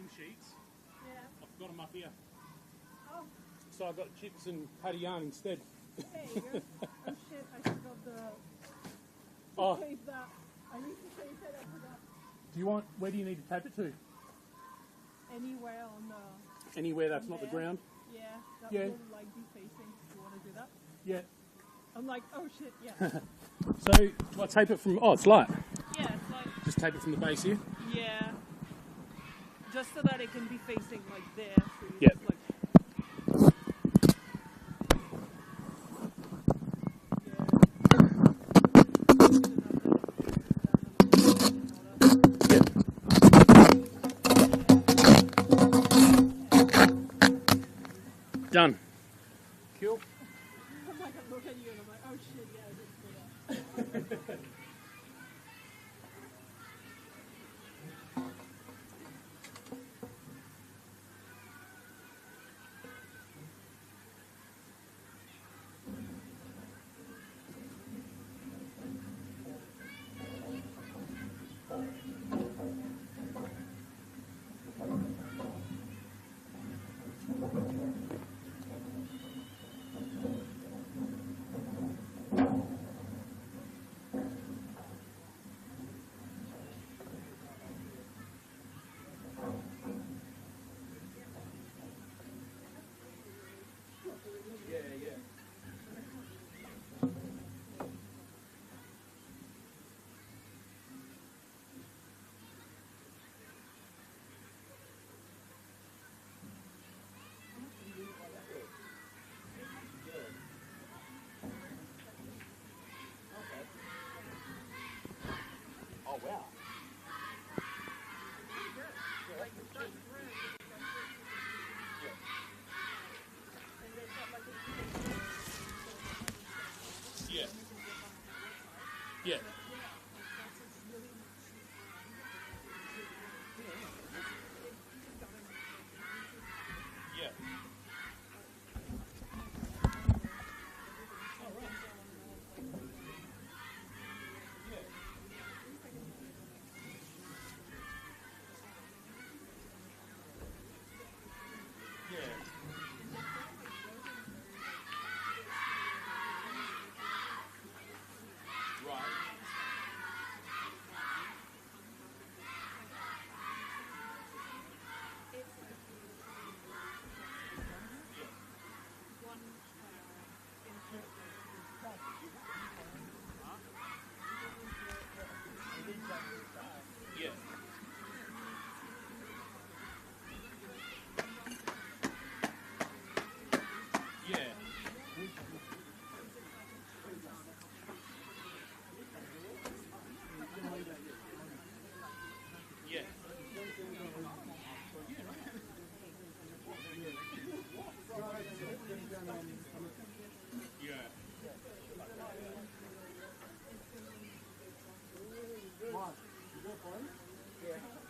steam sheets. Yeah. I've got them up here. Oh. So I've got chips and patty yarn instead. There you go. Oh shit, I forgot the... Oh. Save that. I need to save that, I forgot. Do you want, where do you need to tape it to? Anywhere on the... Anywhere that's not the ground? Yeah, that Yeah. will like be facing. Do you want to do that? Yeah. I'm like, oh shit, yeah. So, what, tape it from, oh, it's light. Yeah, it's like... Just tape it from the base here? Yeah. Just so that it can be facing like there. So you Yeah. just, like... Done. Cool. I'm like, I look at you and I'm like, oh shit, yeah, I did do that. Oh, wow. Yeah. Yeah.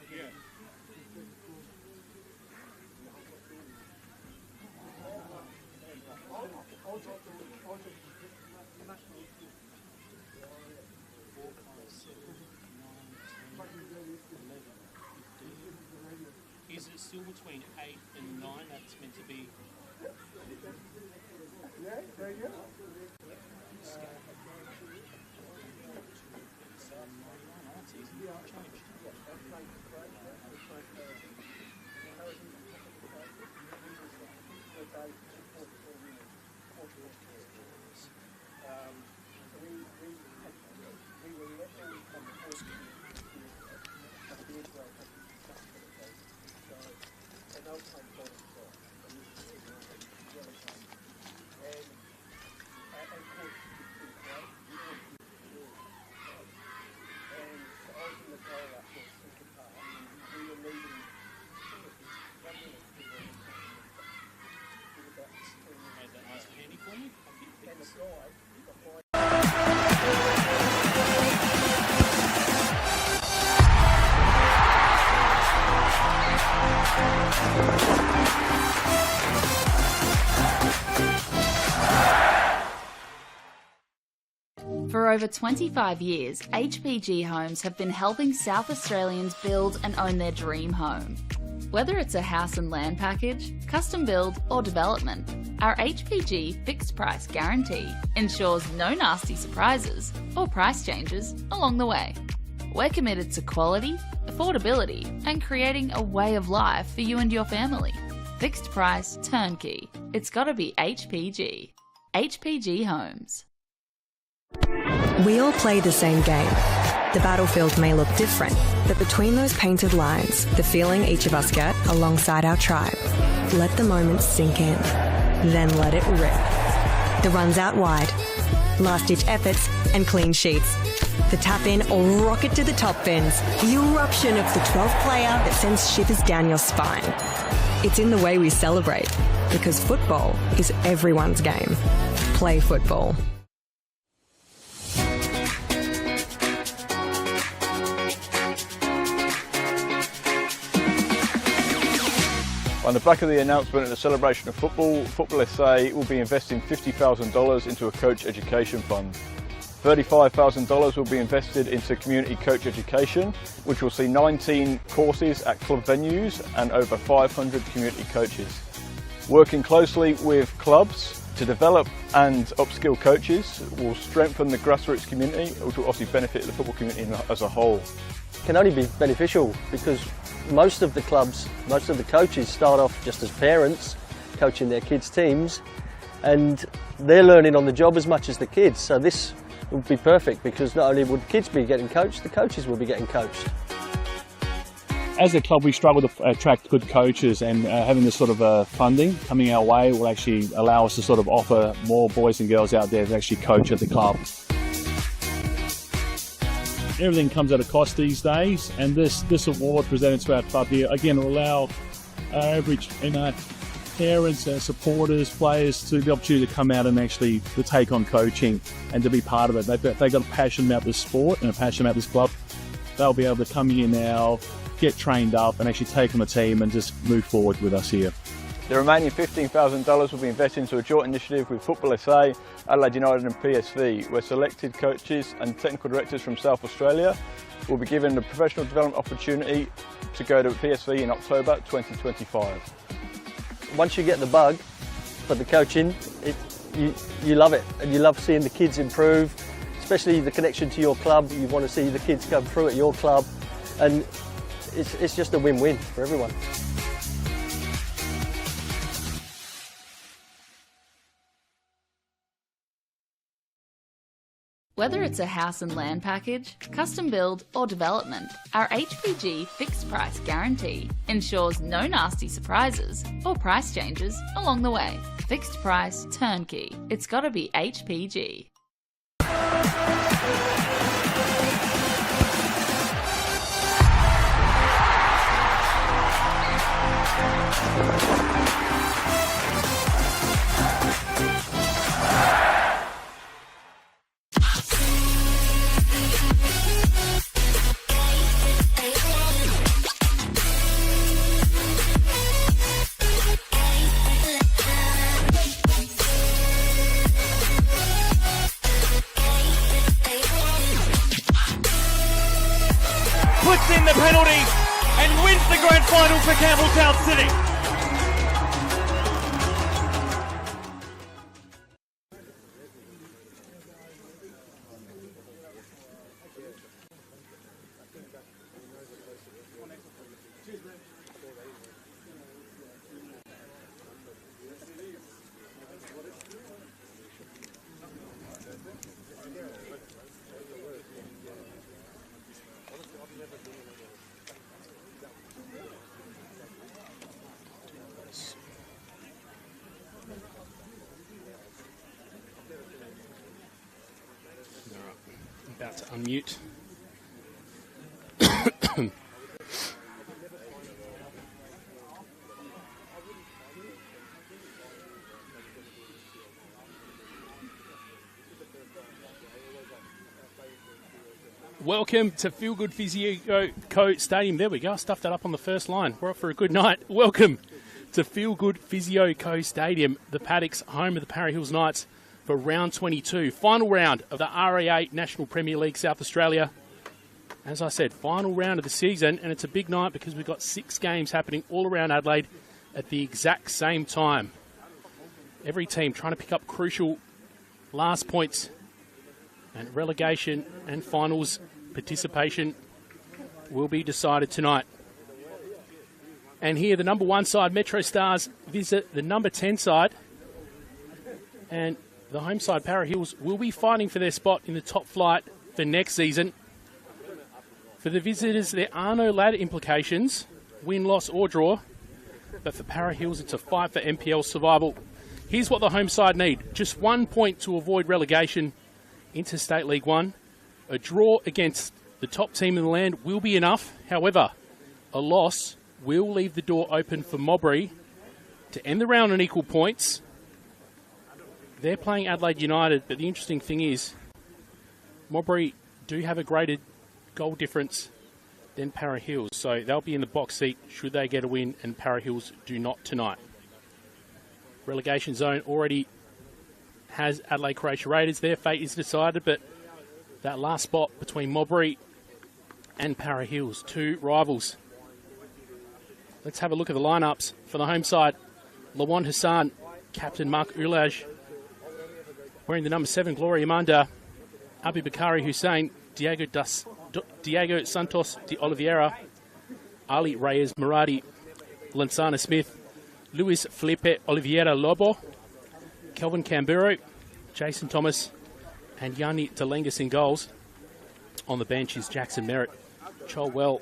Yeah. Is it still between 8 and 9? That's meant to be. Yeah, there you go. That's easy. Changed. For over 25 years, HPG Homes have been helping South Australians build and own their dream home. Whether it's a house and land package, custom build or development, our HPG fixed price guarantee ensures no nasty surprises or price changes along the way. We're committed to quality, affordability and creating a way of life for you and your family. Fixed price turnkey. It's gotta be HPG. HPG Homes. We all play the same game. The battlefield may look different, but between those painted lines, the feeling each of us get alongside our tribe. Let the moment sink in, then let it rip. The runs out wide, last-ditch efforts and clean sheets. The tap-in or rocket to the top bins. The eruption of the 12th player that sends shivers down your spine. It's in the way we celebrate, because football is everyone's game. Play football. On the back of the announcement at the celebration of football, NPLSA will be investing $50,000 into a coach education fund. $35,000 will be invested into community coach education, which will see 19 courses at club venues and over 500 community coaches. Working closely with clubs to develop and upskill coaches will strengthen the grassroots community, which will obviously benefit the football community as a whole. It can only be beneficial because most of the clubs, most of the coaches start off just as parents coaching their kids' teams, and they're learning on the job as much as the kids. So this would be perfect because not only would kids be getting coached, the coaches will be getting coached. As a club, we struggle to attract good coaches, and having this sort of funding coming our way will actually allow us to sort of offer more boys and girls out there to actually coach at the club. Everything comes at a cost these days, and this award presented to our club here again will allow our average parents, supporters, players to the opportunity to come out and actually to take on coaching and to be part of it. They've got a passion about this sport and a passion about this club. They'll be able to come here now, get trained up and actually take on a team and just move forward with us here. The remaining $15,000 will be invested into a joint initiative with NPLSA, Adelaide United and PSV, where selected coaches and technical directors from South Australia will be given the professional development opportunity to go to PSV in October 2025. Once you get the bug for the coaching, you love it, and you love seeing the kids improve, especially the connection to your club. You want to see the kids come through at your club, and it's just a win-win for everyone. Whether it's a house and land package, custom build or development, our HPG fixed price guarantee ensures no nasty surprises or price changes along the way. Fixed price turnkey. It's gotta be HPG. Puts in the penalty and wins the grand final for Campbelltown City. About to unmute. Welcome to Feel Good Physio Co Stadium. There we go. I stuffed that up on the first line. We're off for a good night. Welcome to Feel Good Physio Co Stadium, the paddocks, home of the Parry Hills Knights, for round 22, final round of the RA8 National Premier League South Australia. As I said, final round of the season, and it's a big night because we've got 6 games happening all around Adelaide at the exact same time. Every team trying to pick up crucial last points, and relegation and finals participation will be decided tonight. And here the number 1 side, MetroStars, visit the number 10 side, and the home side, Para Hills, will be fighting for their spot in the top flight for next season. For the visitors, there are no ladder implications, win, loss or draw, but for Para Hills, it's a fight for NPL survival. Here's what the home side need. Just 1 point to avoid relegation into State League 1. A draw against the top team in the land will be enough. However, a loss will leave the door open for Mobbery to end the round on equal points. They're playing Adelaide United, but the interesting thing is Mobbery do have a greater goal difference than Para Hills, so they'll be in the box seat should they get a win, and Para Hills do not tonight. Relegation zone already has Adelaide Croatia Raiders. Their fate is decided, but that last spot between Mobbery and Para Hills, 2 rivals. Let's have a look at the lineups for the home side. Lawan Hassan, captain Mark Ulaj, wearing the number 7, Gloria Manda, Abi Bakari Hussein, Diego Santos de Oliveira, Ali Reyes Muradi, Lansana Smith, Luis Felipe Oliveira Lobo, Kelvin Camburo, Jason Thomas, and Yanni Delengas in goals. On the bench is Jackson Merritt, Cholwell,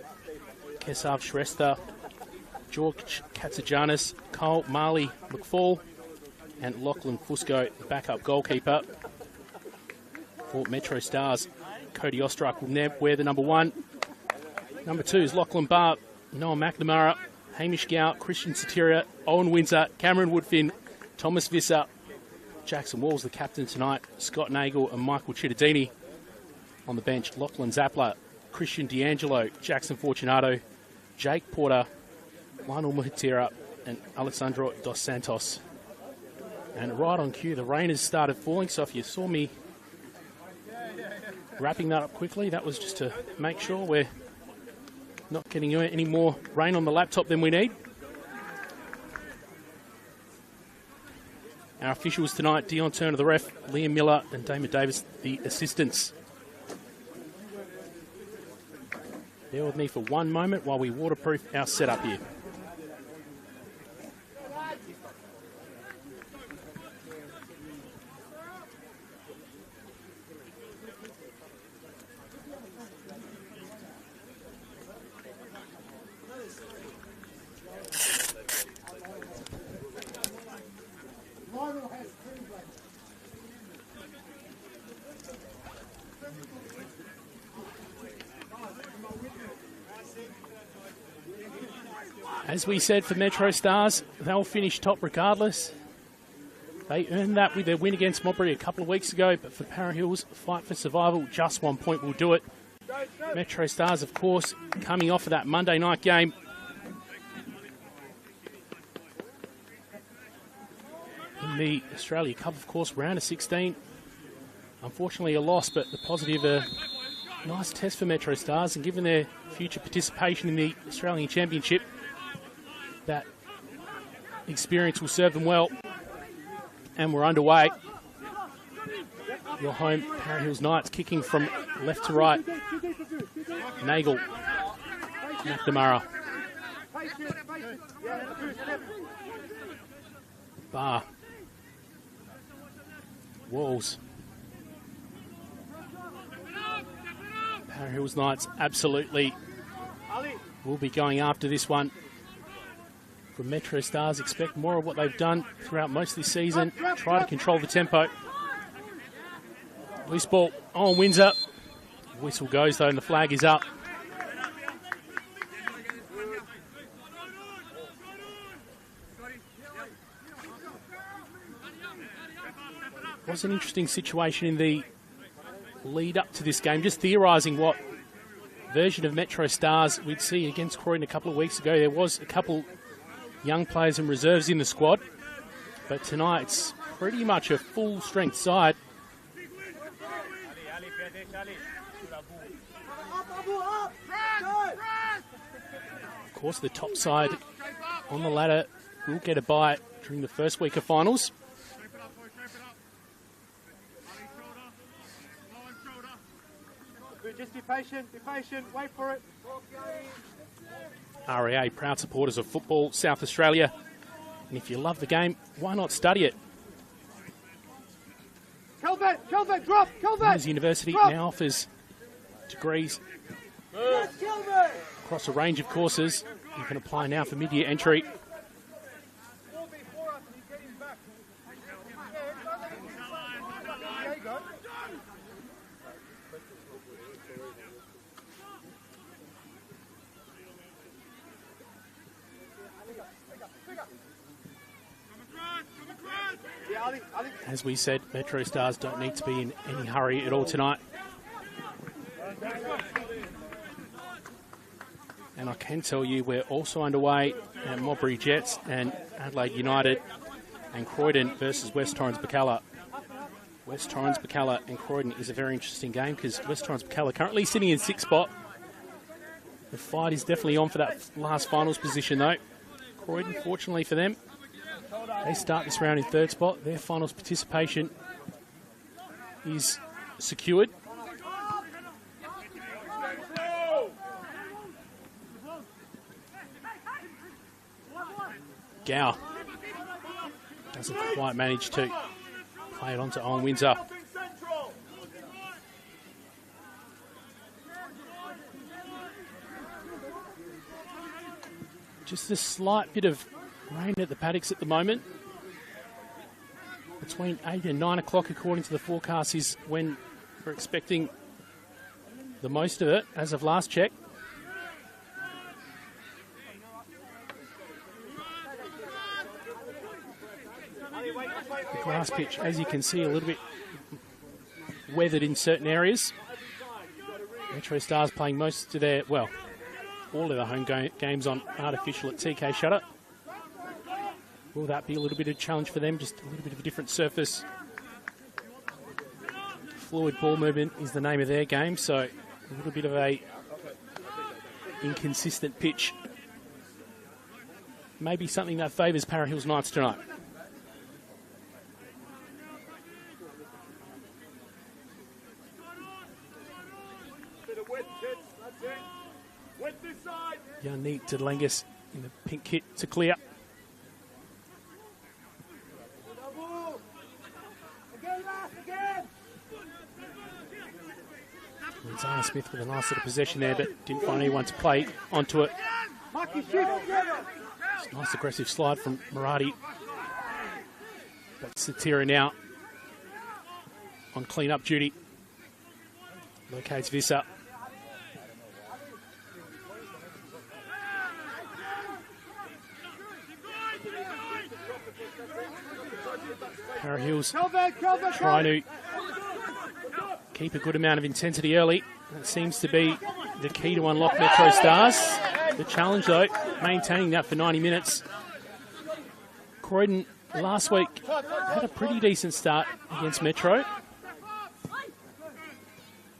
Kesav Shrestha, George Katsajanis, Cole Marley McFall, and Lachlan Fusco, the backup goalkeeper. For MetroStars, Cody Ostrak will wear the number 1. Number 2 is Lachlan Barr, Noah McNamara, Hamish Gow, Christian Satiria, Owen Windsor, Cameron Woodfin, Thomas Visser, Jackson Walls, the captain tonight, Scott Nagel and Michael Chittadini. On the bench, Lachlan Zappler, Christian D'Angelo, Jackson Fortunato, Jake Porter, Lionel Muhatira, and Alessandro Dos Santos. And right on cue, the rain has started falling, so if you saw me wrapping that up quickly, that was just to make sure we're not getting any more rain on the laptop than we need. Our officials tonight, Dion Turner, the ref, Liam Miller and Damon Davis, the assistants. Bear with me for one moment while we waterproof our setup here. As we said for MetroStars, they'll finish top regardless. They earned that with their win against Mobbery a couple of weeks ago, but for Para Hills, fight for survival, just 1 point will do it. MetroStars, of course, coming off of that Monday night game. In the Australia Cup, of course, round of 16. Unfortunately, a loss, but the positive, a nice test for MetroStars, and given their future participation in the Australian Championship, that experience will serve them well. And we're underway. Your home Para Hills Knights kicking from left to right. Nagel, McNamara, Barr, Walls. Para Hills Knights absolutely will be going after this one. From MetroStars, expect more of what they've done throughout most of this season. Try to control the tempo. Loose ball on Windsor. Whistle goes though and the flag is up. It was an interesting situation in the lead up to this game. Just theorising what version of MetroStars we'd see against Croydon a couple of weeks ago. There was a couple young players and reserves in the squad, but tonight it's pretty much a full-strength side. Of course, the top side on the ladder will get a bite during the first week of finals. Just be patient, wait for it. REA, proud supporters of football, South Australia. And if you love the game, why not study it? Kelvin, drop, Rutgers University now offers degrees across a range of courses. You can apply now for mid-year entry. As we said, MetroStars don't need to be in any hurry at all tonight. And I can tell you we're also underway at Modbury Jets and Adelaide United and Croydon versus West Torrens-Bacalla. West Torrens-Bacalla and Croydon is a very interesting game because West Torrens-Bacalla currently sitting in 6th spot. The fight is definitely on for that last finals position though. Croydon, fortunately for them, they start this round in 3rd spot. Their finals participation is secured. Gow doesn't quite manage to play it onto Owen Windsor. Just a slight bit of rain at the paddocks at the moment. Between 8 and 9 o'clock, according to the forecast, is when we're expecting the most of it, as of last check. The grass pitch, as you can see, a little bit weathered in certain areas. MetroStars playing most of their, well, all of their home games on artificial at TK Shutter. Will that be a little bit of a challenge for them? Just a little bit of a different surface. Fluid ball movement is the name of their game, so a little bit of a inconsistent pitch. Maybe something that favours Para Hills Knights tonight. Yannick Delangus in the pink kit to clear. Zana Smith with a nice little possession there, but didn't find anyone to play onto it. Nice aggressive slide from Murati. But Satira now on clean-up duty. Locates Visser. Para Hills trying to keep a good amount of intensity early. That seems to be the key to unlock MetroStars. The challenge, though, maintaining that for 90 minutes. Croydon last week had a pretty decent start against Metro,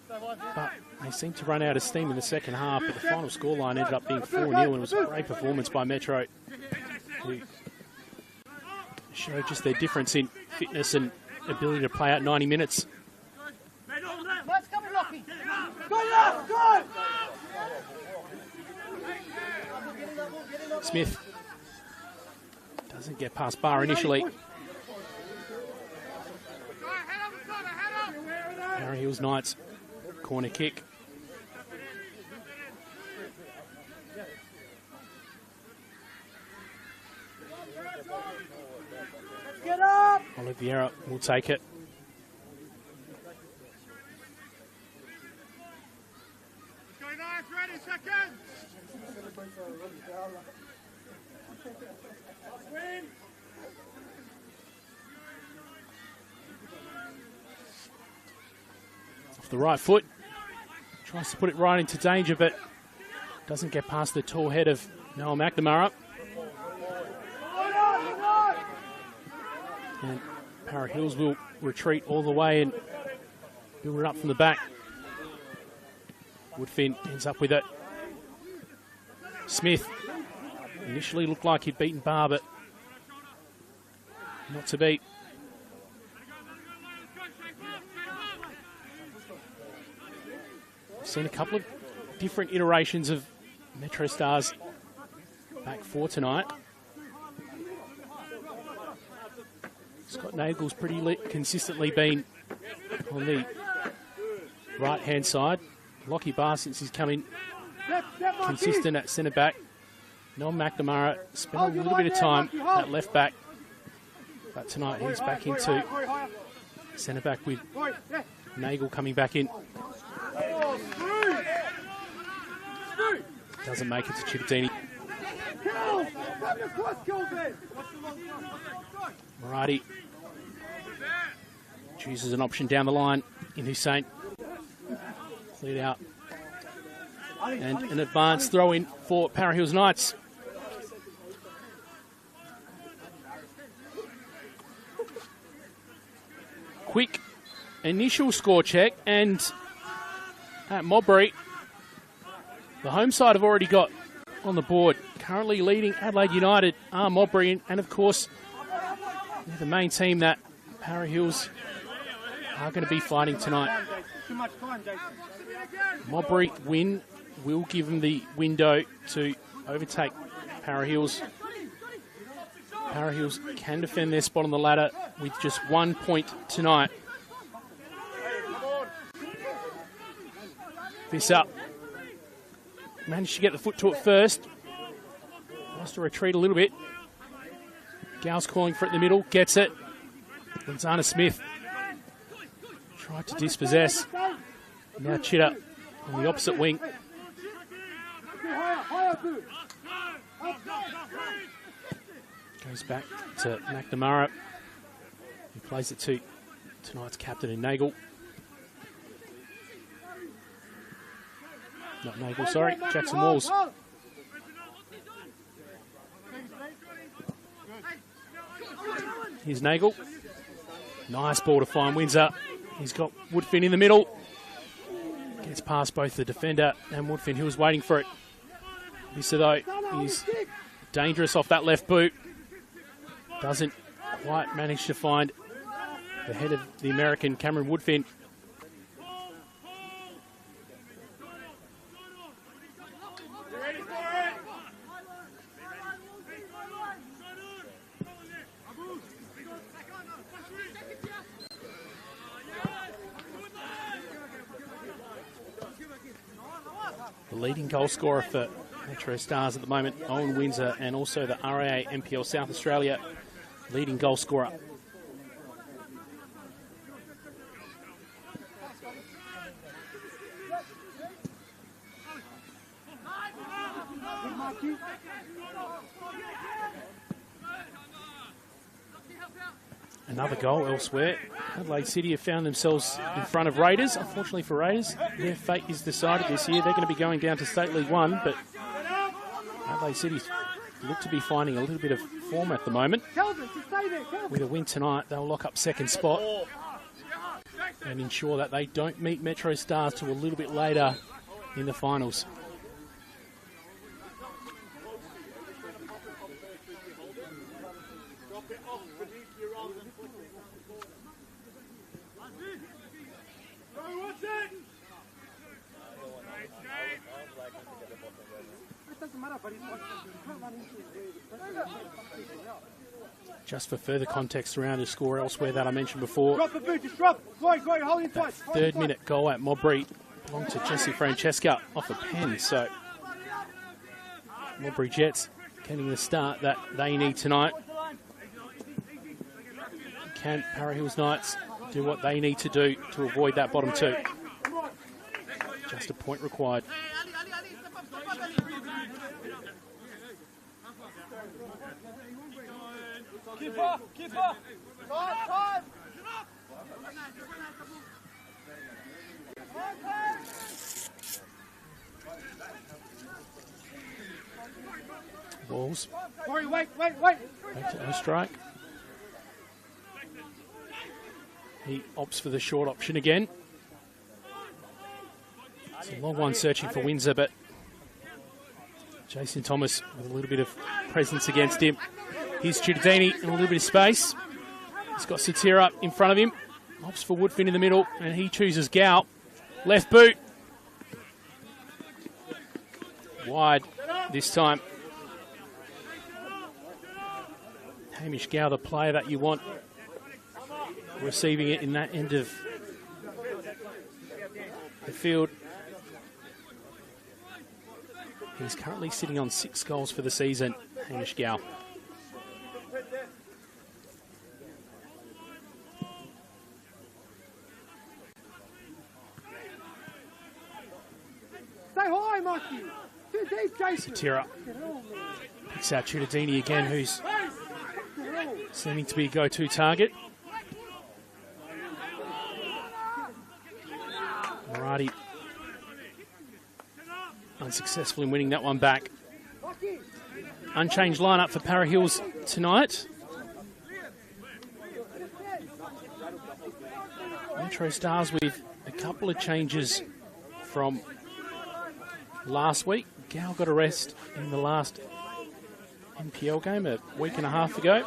but they seemed to run out of steam in the second half, but the final scoreline ended up being 4-0, and it was a great performance by Metro, who showed just their difference in fitness and ability to play out 90 minutes. Smith doesn't get past bar initially. Para Hills Knights, corner kick. Oliveira will take it. Off the right foot. Tries to put it right into danger, but doesn't get past the tall head of Noah McNamara. And Para Hills will retreat all the way and Build it up from the back. Woodfin ends up with it. Smith initially looked like he'd beaten Barr, but not to beat. We've seen a couple of different iterations of MetroStars back four tonight. Scott Nagel's pretty consistently been on the right-hand side. Lockie Barr, since he's come in, consistent at centre-back. Noel McNamara spent a little bit of time at left-back, but tonight he's back into centre-back with Nagel coming back in. Doesn't make it to Chipperdini. Murati chooses an option down the line in Hussein. Cleared out. And an advanced throw in for Para Hills Knights. Quick initial score check, and at Modbury, the home side have already got on the board. Currently leading Adelaide United are Modbury, and of course, they're the main team that Para Hills are going to be fighting tonight. Modbury win will give them the window to overtake Para Hills. Para Hills can defend their spot on the ladder with just 1 point tonight. This up. Managed to get the foot to it first. Has to retreat a little bit. Gow's calling for it in the middle. Gets it. Gonzana Smith tried to dispossess. Now Chitta on the opposite wing. Goes back to McNamara, who plays it to tonight's captain in Nagel. Not Nagel, sorry, Jackson Walls. Here's Nagel. Nice ball to find Windsor. He's got Woodfin in the middle. Gets past both the defender and Woodfin, who was waiting for it. This, though, is dangerous off that left boot. Doesn't quite manage to find the head of the American, Cameron Woodfin. The leading goal scorer for MetroStars at the moment, Owen Windsor, and also the RAA NPL South Australia leading goal scorer. Another goal elsewhere. Adelaide City have found themselves in front of Raiders. Unfortunately for Raiders, their fate is decided this year. They're going to be going down to State League 1, but Adelaide City look to be finding a little bit of form at the moment. With a win tonight, they'll lock up second spot and ensure that they don't meet MetroStars till a little bit later in the finals. Just for further context around the score elsewhere that I mentioned before, that 3rd-minute goal at Modbury belonged to Jesse Francesca off a pen, so Modbury Jets getting the start that they need tonight. Can Para Hills Knights do what they need to do to avoid that bottom two? Just a point required. Keeper! Time! Walls. Wait! Back to Ostrike. He opts for the short option again. It's a long one searching for Windsor, but Jason Thomas with a little bit of presence against him. Here's Cittadini in a little bit of space. He's got Satira in front of him. Opts for Woodfin in the middle, and he chooses Gow. Left boot. Wide this time. Hamish Gow, the player that you want, receiving it in that end of the field. He's currently sitting on 6 goals for the season, Hamish Gow. Satira picks out Cittadini again, who's seeming to be a go-to target. Marati unsuccessful in winning that one back. Unchanged lineup for Para Hills tonight. MetroStars with a couple of changes from last week. Gow got a rest in the last NPL game a week and a half ago.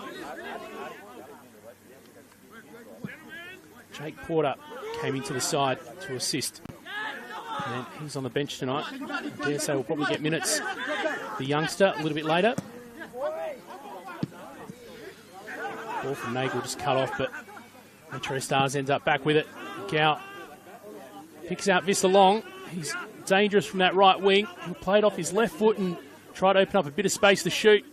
Jake Porter came into the side to assist. And he's on the bench tonight. I dare say will probably get minutes. The youngster a little bit later. Ball from Nagel just cut off, but MetroStars ends up back with it. Gow picks out Vista Long. He's dangerous from that right wing. He played off his left foot and tried to open up a bit of space to shoot.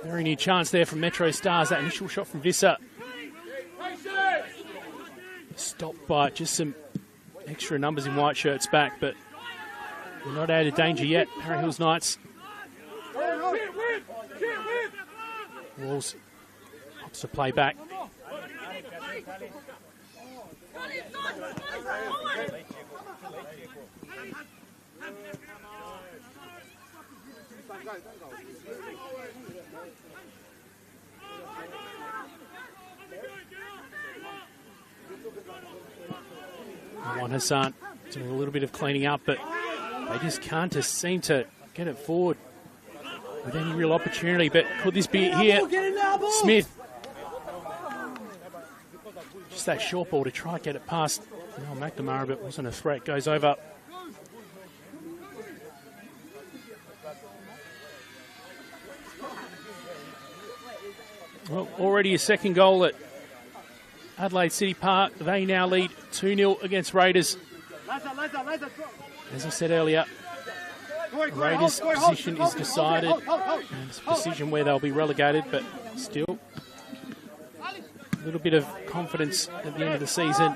Very near chance there from MetroStars. That initial shot from Vista stopped by just some extra numbers in white shirts back, but we're not out of danger yet. Para Hills Knights. Walls opts to play back. Juan Hassan doing a little bit of cleaning up, but they just can't seem to get it forward with any real opportunity. But could this be it here? Smith. Just that short ball to try and get it past McNamara, but wasn't a threat. Goes over. Well, already a second goal at Adelaide City Park. They now lead 2-0 against Raiders. As I said earlier, Raiders' position is decided. And it's a position where they'll be relegated, but still a little bit of confidence at the end of the season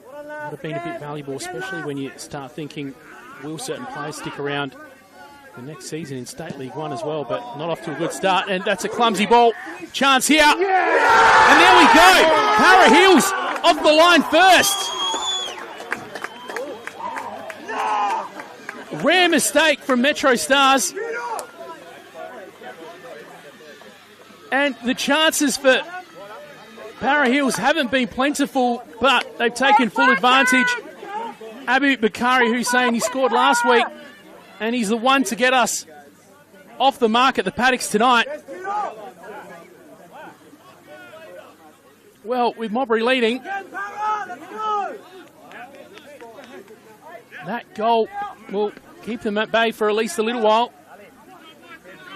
would have been a bit valuable, especially when you start thinking, will certain players stick around the next season in State League 1 as well, but not off to a good start. And that's a clumsy ball. Chance here. And there we go. Para Hills off the line first. Rare mistake from MetroStars. And the chances for Para Hills haven't been plentiful, but they've taken full advantage. Abu Bakari Hussein, he scored last week, and he's the one to get us off the mark at the paddocks tonight. Well, with Mobbery leading, that goal will keep them at bay for at least a little while.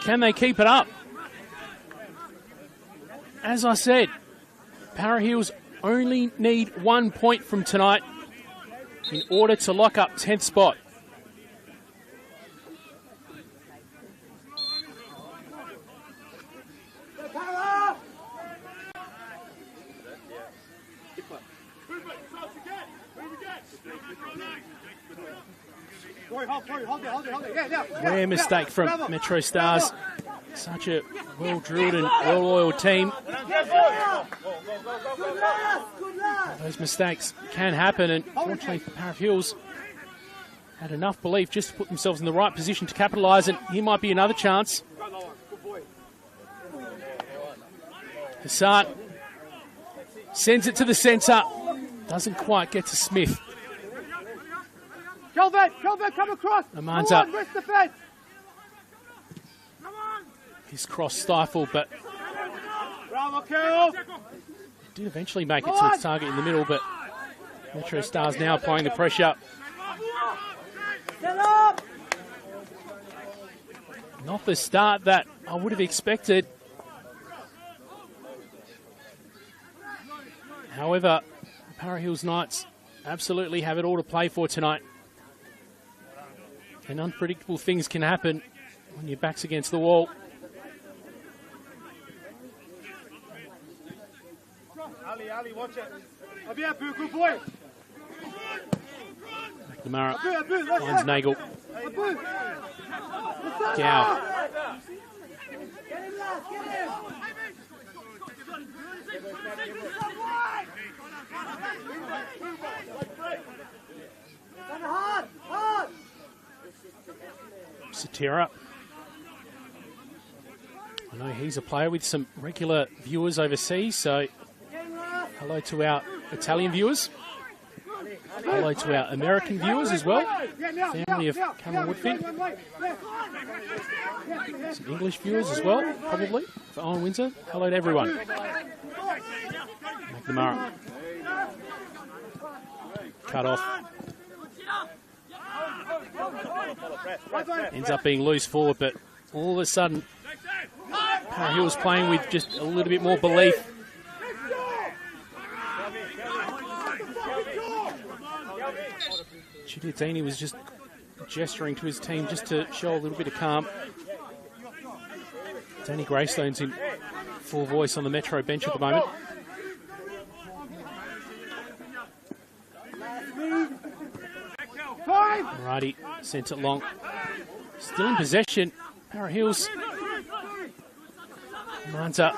Can they keep it up? As I said, Para Hills only need 1 point from tonight in order to lock up 10th spot. Rare mistake from MetroStars. Such a well-drilled and well-oiled team. Those mistakes can happen, and fortunately for Para Hills, had enough belief just to put themselves in the right position to capitalise, and here might be another chance. Hassan sends it to the centre. Doesn't quite get to Smith. Kelvin, come across. Amanza. Wrist defense. His cross stifled, but Bravo, Kel. did eventually make it to its target in the middle, but MetroStars now applying the pressure. Get up. Not the start that I would have expected. However, Para Hills Knights absolutely have it all to play for tonight. And unpredictable things can happen when your back's against the wall. Ali, watch it. Bien, good boy. McNamara finds Nagel. Gow. Satira. I know he's a player with some regular viewers overseas, so hello to our Italian viewers. Hello to our American viewers as well. Family of Cameron Woodfin. Some English viewers as well, probably, for Owen Windsor. Hello to everyone. McNamara. Cut off. Ends up being loose forward, but all of a sudden, Para Hills playing with just a little bit more belief. Giuliardini was just gesturing to his team just to show a little bit of calm. Danny Greystone's in full voice on the Metro bench at the moment. Alrighty, sent it long. Still in possession. Para Hills. Manta.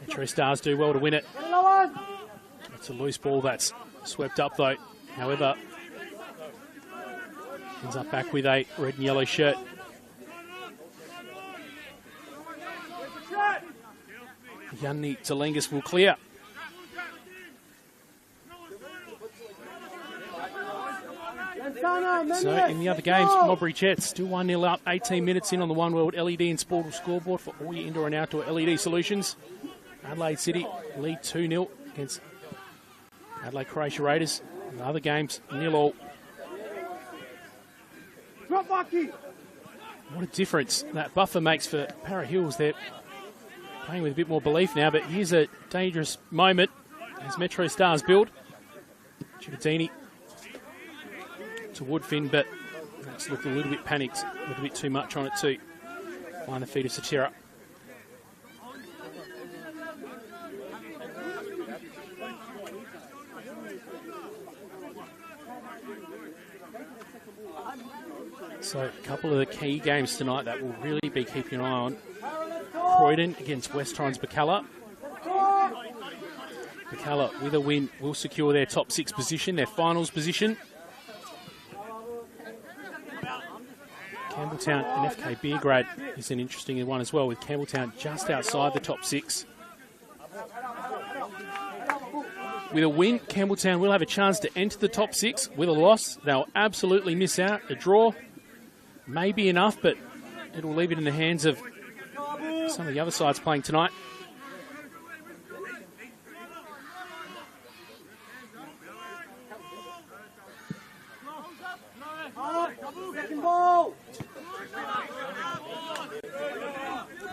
MetroStars do well to win it. It's a loose ball that's swept up though. However, ends up back with a red and yellow shirt. Yanni Talengas will clear. So in the other games, Mowbray Jets still 1-0 up, 18 minutes in on the One World LED and Sportal scoreboard for all your indoor and outdoor LED solutions. Adelaide City lead 2-0 against Adelaide Croatia Raiders. In the other games, 0-0. What a difference that buffer makes for Para Hills. They're playing with a bit more belief now, but here's a dangerous moment as MetroStars build. Giuliardini to Woodfin, but that's looked a little bit panicked, a little bit too much on it too. Find the feet of Satira. So a couple of the key games tonight that we'll really be keeping an eye on. Croydon against West Torrens Bacalla. Bacalla with a win will secure their top 6 position, their finals position. Campbelltown and FK Beergrad is an interesting one as well, with Campbelltown just outside the top 6. With a win, Campbelltown will have a chance to enter the top 6. With a loss, they'll absolutely miss out. A draw may be enough, but it'll leave it in the hands of some of the other sides playing tonight.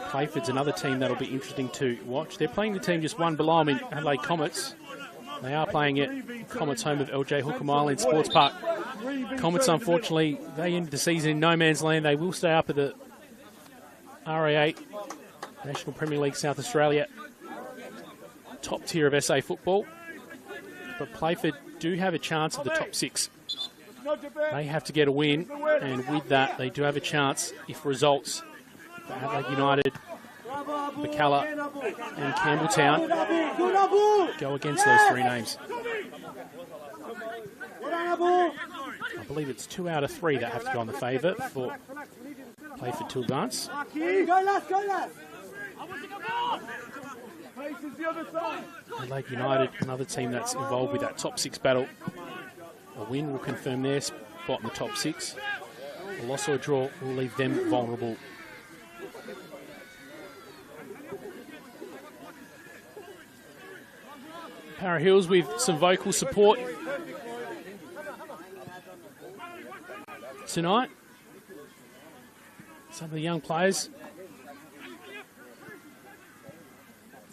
Playford's another team that'll be interesting to watch. They're playing the team just one below them in Adelaide Comets. They are playing at Comets home of LJ Hookham Island Sports Park. Comets, unfortunately, they ended the season in no man's land. They will stay up at the RA8, National Premier League South Australia, top tier of SA football. But Playford do have a chance at the top 6. They have to get a win, and with that, they do have a chance if results for Adelaide United, Bacalla and Campbelltown go against those 3 names. I believe it's 2 out of 3 that have to go in the favour for Playford to advance. Adelaide United, another team that's involved with that top 6 battle. A win will confirm their spot in the top 6. A loss or a draw will leave them vulnerable. Para Hills with some vocal support tonight. Some of the young players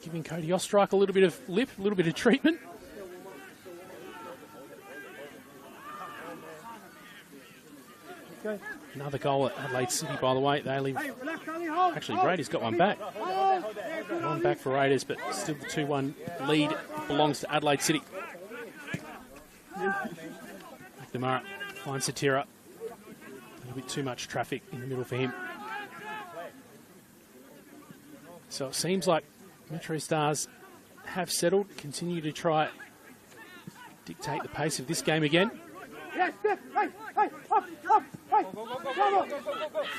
giving Cody Ostrike a little bit of lip, a little bit of treatment. Another goal at Adelaide City, by the way. They leave. Actually, Raiders got one back. One back for Raiders, but still the 2-1 lead belongs to Adelaide City. McNamara finds Satira. A little bit too much traffic in the middle for him. So it seems like MetroStars have settled, continue to try dictate the pace of this game again.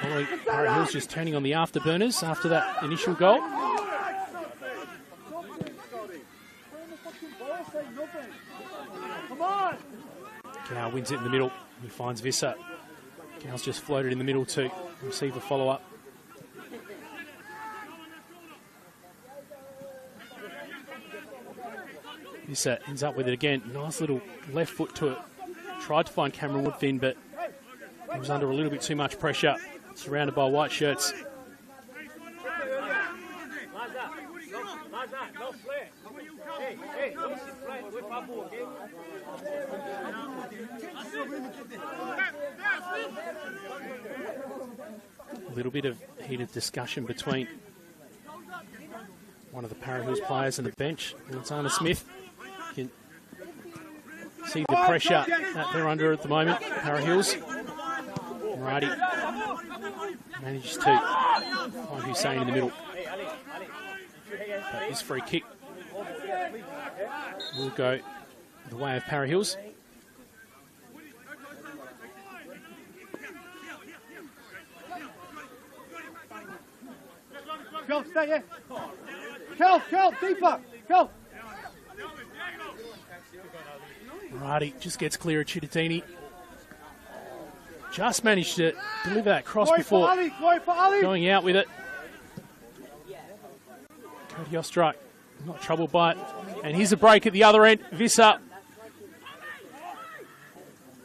Following Para Hills just turning on the afterburners after that initial goal. Cow wins it in the middle. He finds Visser. Cow's just floated in the middle to receive a follow-up. Visser ends up with it again. Nice little left foot to it. Tried to find Cameron Woodfin, but he was under a little bit too much pressure. Surrounded by white shirts. A little bit of heated discussion between one of the Para Hills players and the bench, Lantana Smith. You can see the pressure that they're under at the moment, Para Hills. Righty manages to find Hussein in the middle. But this free kick will go the way of Para Hills. Go, stay here. Go, deeper. Go. Righty just gets clear of Chittadini. Just managed to deliver that cross before going out with it. Cody Ostrike not troubled by it. And here's a break at the other end. Visser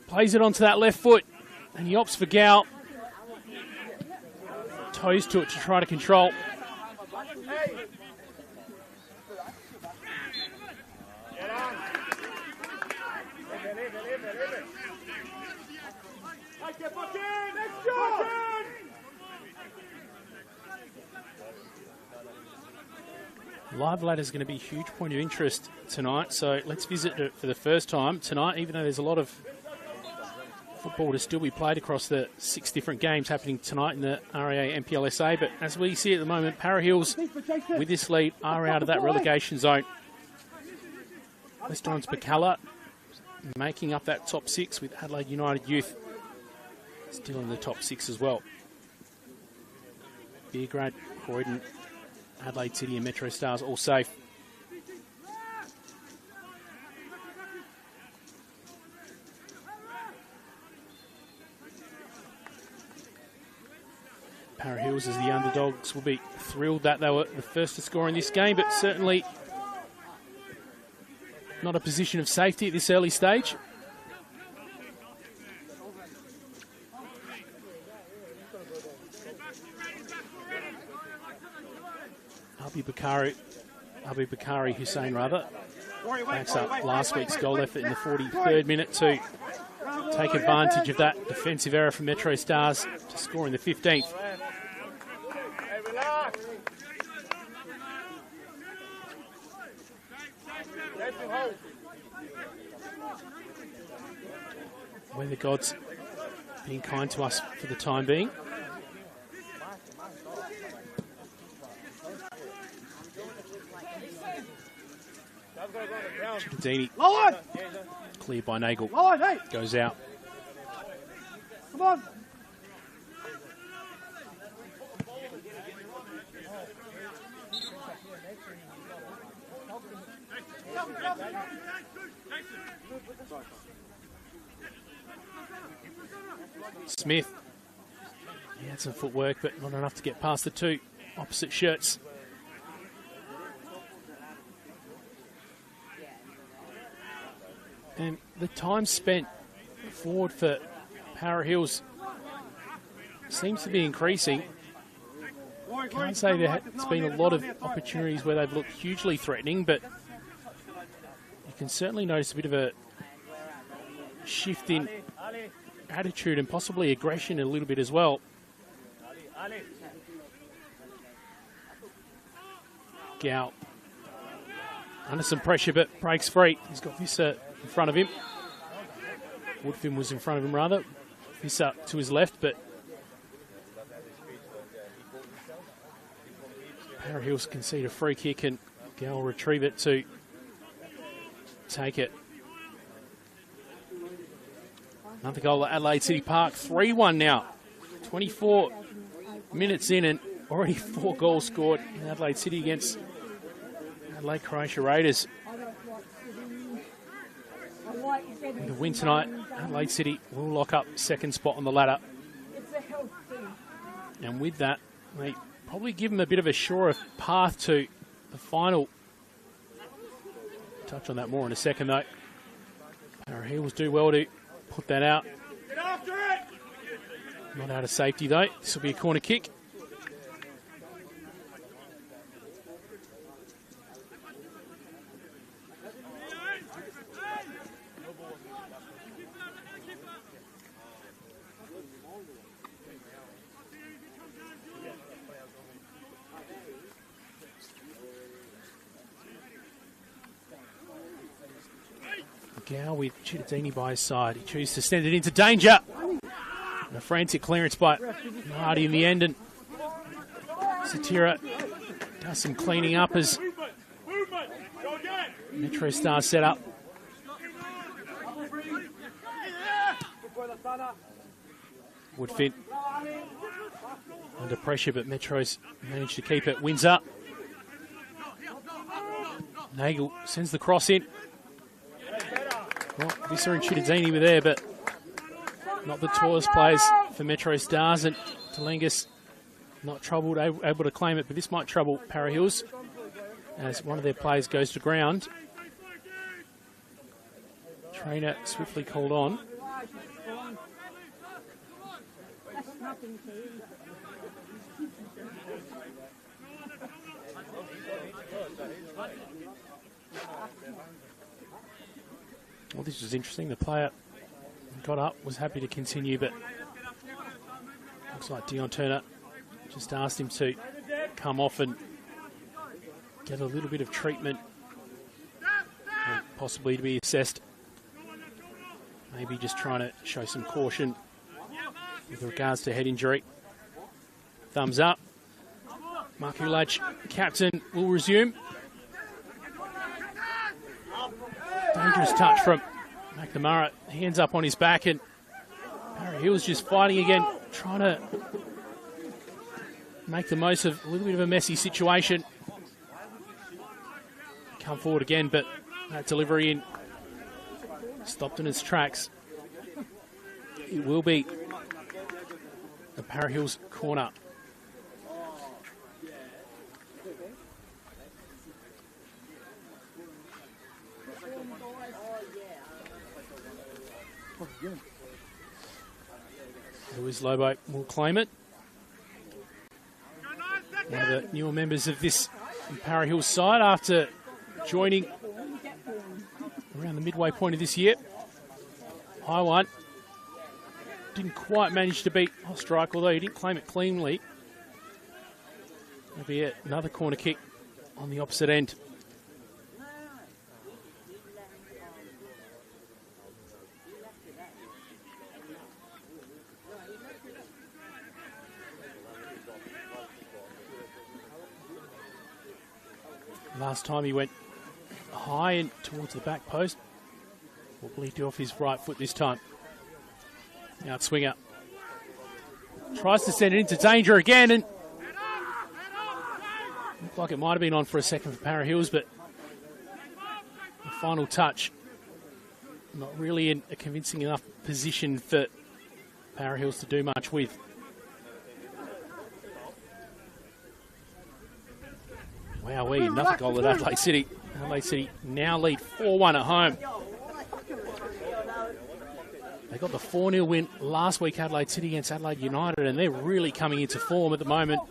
plays it onto that left foot. And he opts for Gow. Toes to it to try to control. Live ladder is going to be a huge point of interest tonight, so let's visit it for the first time tonight, even though there's a lot of football to still be played across the 6 different games happening tonight in the RAA NPLSA. But as we see at the moment, Para Hills, with this lead, are out of that relegation zone. Weston's Bacala making up that top 6 with Adelaide United Youth still in the top 6 as well. Beergrad, Croydon, Adelaide City and MetroStars all safe. Para Hills as the underdogs will be thrilled that they were the first to score in this game, but certainly not a position of safety at this early stage. Abu Bakari Hussein backs up last week's goal effort in the 43rd minute to take advantage of that defensive error from MetroStars to score in the 15th. Weather gods being kind to us for the time being. Chittadini, cleared by Nagel, goes out. Come on. Smith. He had some footwork, but not enough to get past the two opposite shirts. And the time spent forward for Para Hills seems to be increasing. Can't say there's been a lot of opportunities where they've looked hugely threatening, but you can certainly notice a bit of a shift in attitude and possibly aggression a little bit as well. Gow under some pressure, but breaks free. He's got Visser in front of him. Woodfin was in front of him rather. Visser to his left, but Para Hills concede a free kick and Gow will retrieve it to take it. Another goal at Adelaide City Park, 3-1 now. 24 minutes in and already 4 goals scored in Adelaide City against Adelaide Croatia Raiders. With a win tonight, Adelaide City will lock up second spot on the ladder. And with that, they probably give them a bit of a surer path to the final. Touch on that more in a second though. Para Hills do well to put that out. Get after it! Not out of safety though. This will be a corner kick. Gow with Cittadini by his side. He chooses to send it into danger. And a frantic clearance by Marty in the end. And Satira does some cleaning up as MetroStars set up. Woodfin under pressure, but Metro's managed to keep it. Wins up. Nagel sends the cross in. Well, Visser and Cittadini were there, but not the tallest players for MetroStars, and Talengas not troubled, able to claim it, but this might trouble Para Hills as one of their players goes to ground. Trainer swiftly called on. Well, this was interesting. The player got up, was happy to continue, but looks like Dion Turner just asked him to come off and get a little bit of treatment and possibly to be assessed. Maybe just trying to show some caution with regards to head injury. Thumbs up. Mark Ulach, captain, will resume. Dangerous touch from McNamara. He ends up on his back, and Para Hills just fighting again, trying to make the most of a little bit of a messy situation. Come forward again, but that delivery in stopped in its tracks. It will be the Para Hills corner. Luis Lobo will claim it. One of the newer members of this Para Hills side after joining around the midway point of this year. High one. Didn't quite manage to beat Ostrike, although he didn't claim it cleanly. There'll be another corner kick on the opposite end. Last time he went high and towards the back post. What will he do off his right foot this time? Out swinger. Tries to send it into danger again, and looked like it might have been on for a second for Para Hills, but The final touch. Not really in a convincing enough position for Para Hills to do much with. Wowee, another goal at Adelaide City. Adelaide City now lead 4-1 at home. They got the 4-0 win last week, Adelaide City against Adelaide United, and they're really coming into form at the moment.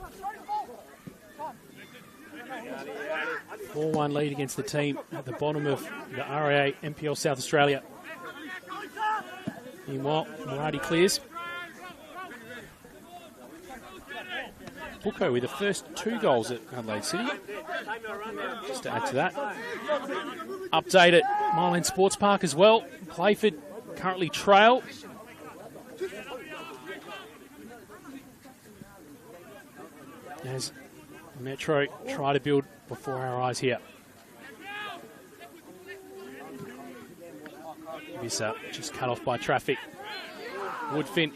4-1 lead against the team at the bottom of the RAA NPL South Australia. Meanwhile, Murati clears. Bucco with the first 2 goals at Adelaide City. Just to add to that. Update at Myland Sports Park as well. Clayford currently trail. As Metro try to build before our eyes here. Vissa just cut off by traffic. Woodfin.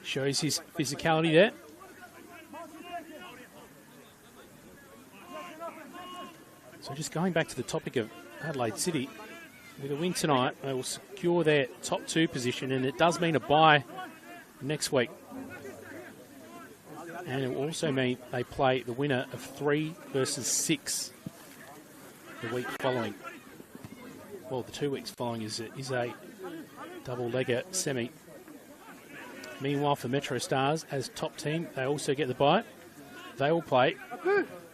Shows his physicality there. So just going back to the topic of Adelaide City, with a win tonight, they will secure their top 2 position, and it does mean a bye next week. And it will also mean they play the winner of 3 versus 6 the week following. Well, the 2 weeks following is a double-legger semi. Meanwhile, for MetroStars, as top team, they also get the bye. They will play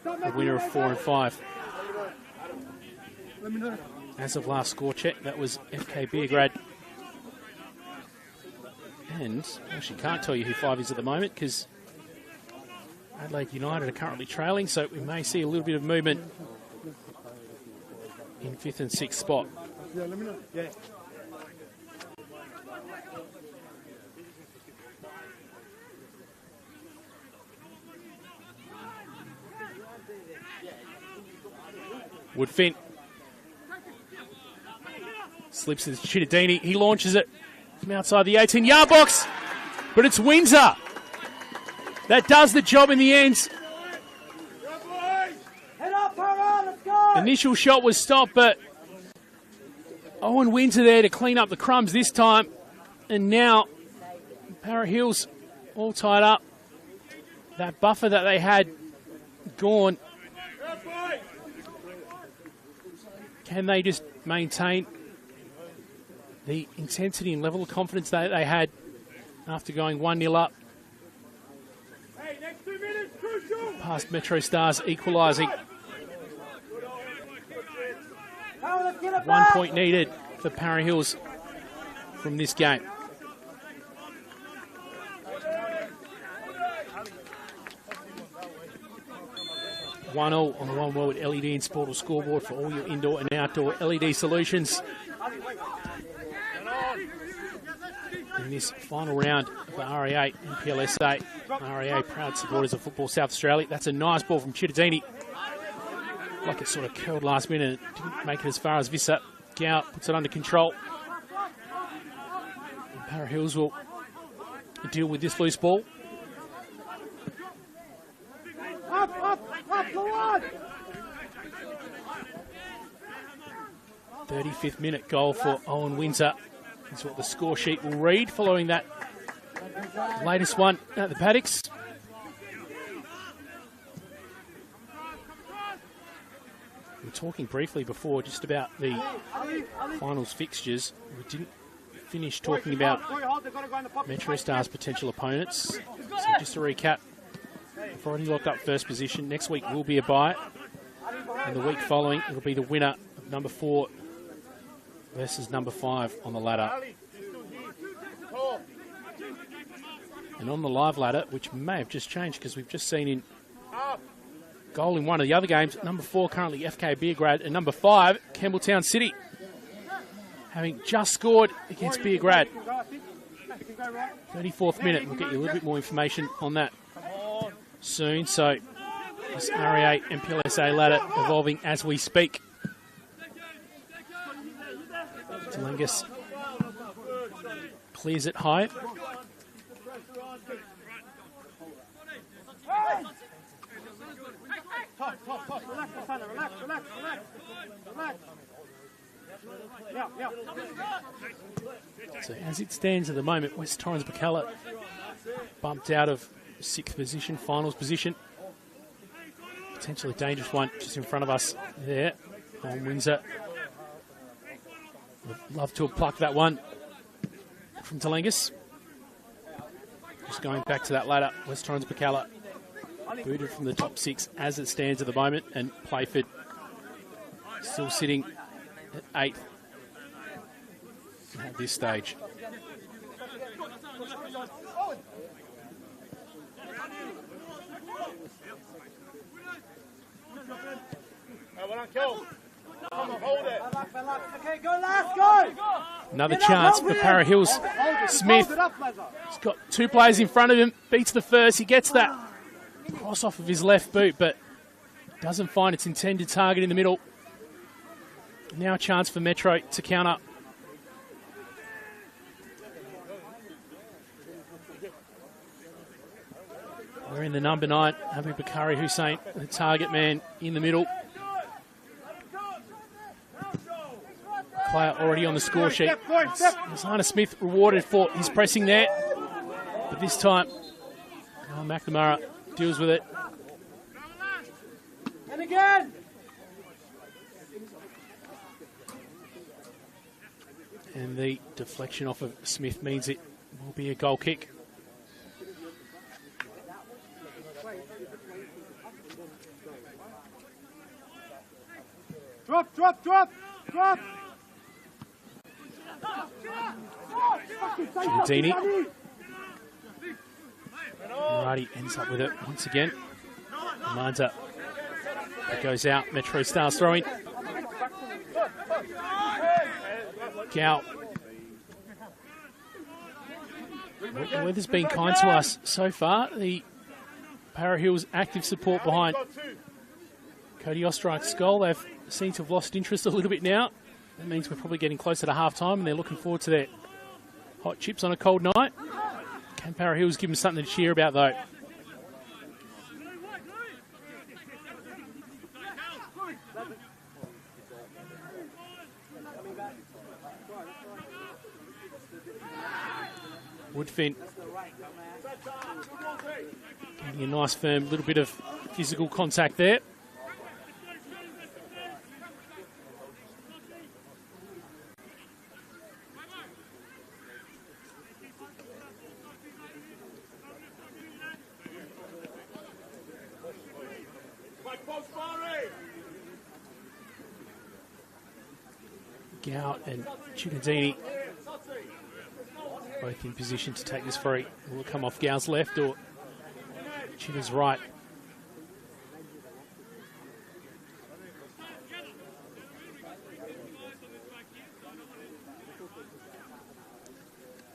the winner of 4 and 5. As of last score check, that was FK Beergrad. And actually can't tell you who 5 is at the moment because Adelaide United are currently trailing, so we may see a little bit of movement in 5th and 6th spot. Woodfin slips to Chittadini. He launches it from outside the 18-yard box, but it's Windsor that does the job in the end. Initial shot was stopped, but Owen Windsor there to clean up the crumbs this time. And now Para Hills all tied up. That buffer that they had gone. Can they just maintain the intensity and level of confidence that they had after going 1-0 up? Past MetroStars equalising. 1 point needed for Para Hills from this game. One all on the One World LED and Sportal scoreboard for all your indoor and outdoor LED solutions. In this final round for RAA NPLSA. RAA proud supporters of Football South Australia. That's a nice ball from Chittadini. Like it sort of curled last minute. Didn't make it as far as Vissa. Gow puts it under control. And Para Hills will deal with this loose ball. Up, go on! 35th minute goal for Owen Windsor is what the score sheet will read following that latest one at the Paddocks. We were talking briefly before just about the finals fixtures. We didn't finish talking about MetroStars' potential opponents. So just to recap, we've already locked up first position. Next week will be a bye. And the week following, it'll be the winner of number 4 versus number 5 on the ladder. And on the live ladder, which may have just changed because we've just seen in goal in one of the other games, number 4 currently FK Beergrad, and number 5 Campbelltown City, having just scored against Beergrad. 34th minute. We'll get you a little bit more information on that soon. So this RAA MPLSA ladder evolving as we speak. Telengus clears it high. So as it stands at the moment, West Torrens Bacalla bumped out of 6th position, finals position. Potentially dangerous one just in front of us there on Windsor. Would love to have plucked that one from Telengas. Just going back to that ladder, West Torrens Bacalla booted from the top 6 as it stands at the moment, and Playford still sitting at 8th at this stage. Another chance for Para Hills. Smith has got 2 players in front of him, beats the first. He gets that cross off of his left boot, but doesn't find its intended target in the middle. Now a chance for Metro to counter. We're in the number 9, Abu Bakari Hussein, the target man in the middle. Player already on the score sheet. Zana Smith rewarded for his pressing there, but this time McNamara deals with it. And again. And the deflection off of Smith means it will be a goal kick. Drop, drop, drop, drop. Giardini. Righty ends up with it once again. Amanda. It goes out. MetroStars throwing. Gow. The weather's been kind to us so far. The Para Hills active support behind Cody Osterreich's goal. They've seemed to have lost interest a little bit now. That means we're probably getting closer to half-time, and they're looking forward to their hot chips on a cold night. Can Para Hills give them something to cheer about, though? Woodfin getting a nice firm little bit of physical contact there. Gow and Giardini both in position to take this free. Will it come off Gow's left or Chitter's right?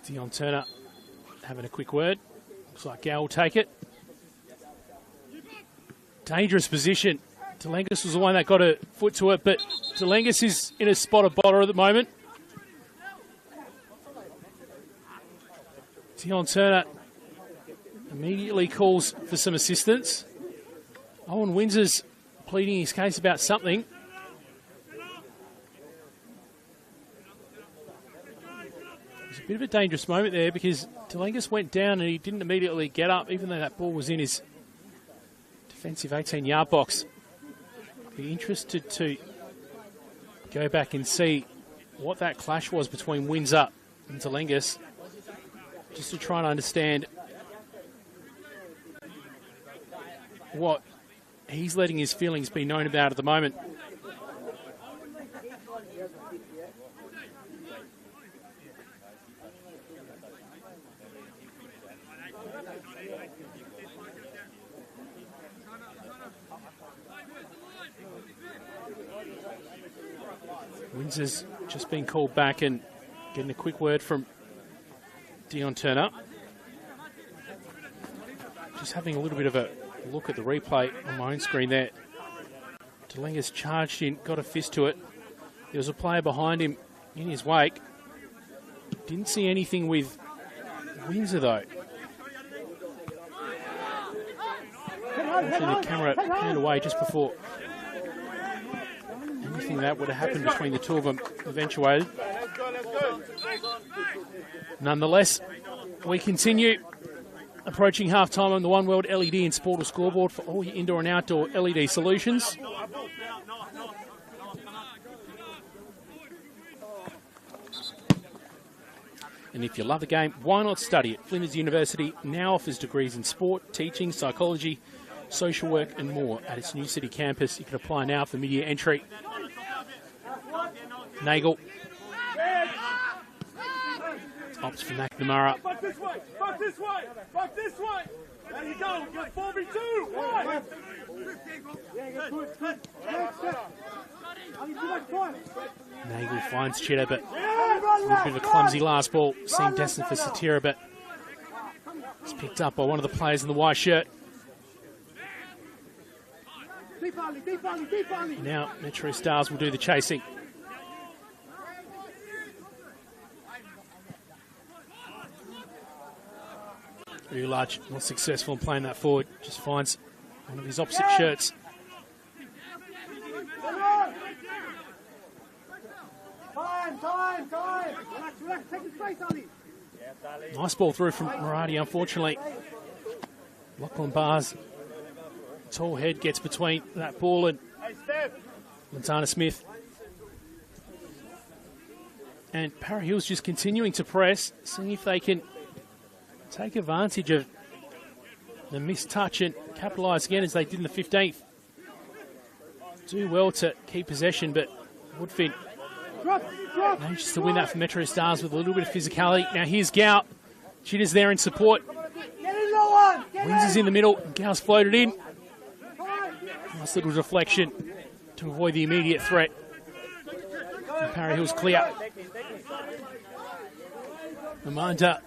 Dion Turner having a quick word. Looks like Gow will take it. Dangerous position. Telengas was the one that got a foot to it, but Telengas is in a spot of bother at the moment. Dion Turner immediately calls for some assistance. Owen Windsor's pleading his case about something. It was a bit of a dangerous moment there because Telengas went down and he didn't immediately get up, even though that ball was in his defensive 18-yard box. Be interested to go back and see what that clash was between Windsor and Telengas, just to try and understand what he's letting his feelings be known about at the moment. Windsor's just been called back and getting a quick word from Dion Turner. Just having a little bit of a look at the replay on my own screen there. Telengas charged in, got a fist to it. There was a player behind him in his wake. Didn't see anything with Windsor though. Unfortunately, the camera panned away just before anything that would have happened between the two of them eventuated. Nonetheless, we continue. Approaching half-time on the One World LED and Sportal scoreboard for all your indoor and outdoor LED solutions. And if you love the game, why not study it? Flinders University now offers degrees in sport, teaching, psychology, social work and more at its new city campus. You can apply now for mid-year entry. Nagel opts for McNamara. Back this way! Back this way! Back this way! There you go! Get 4v2! Right. Nagel finds Chitter, but a little bit of a clumsy last ball. Seemed destined for Satira, but it's picked up by one of the players in the white shirt. Now MetroStars will do the chasing. Large, not successful in playing that forward, just finds one of his opposite shirts. Nice ball through from Murati, unfortunately. Lachlan Barr's tall head gets between that ball and Montana Smith. And Para Hill's just continuing to press, seeing if they can take advantage of the missed touch and capitalise again as they did in the 15th. Do well to keep possession, but Woodfin manages to win that for MetroStars with a little bit of physicality. Now here's Gow. Chitter's there in support. Wins is in the middle. Gow's floated in. Nice little deflection to avoid the immediate threat. And Para Hill's clear. Amanda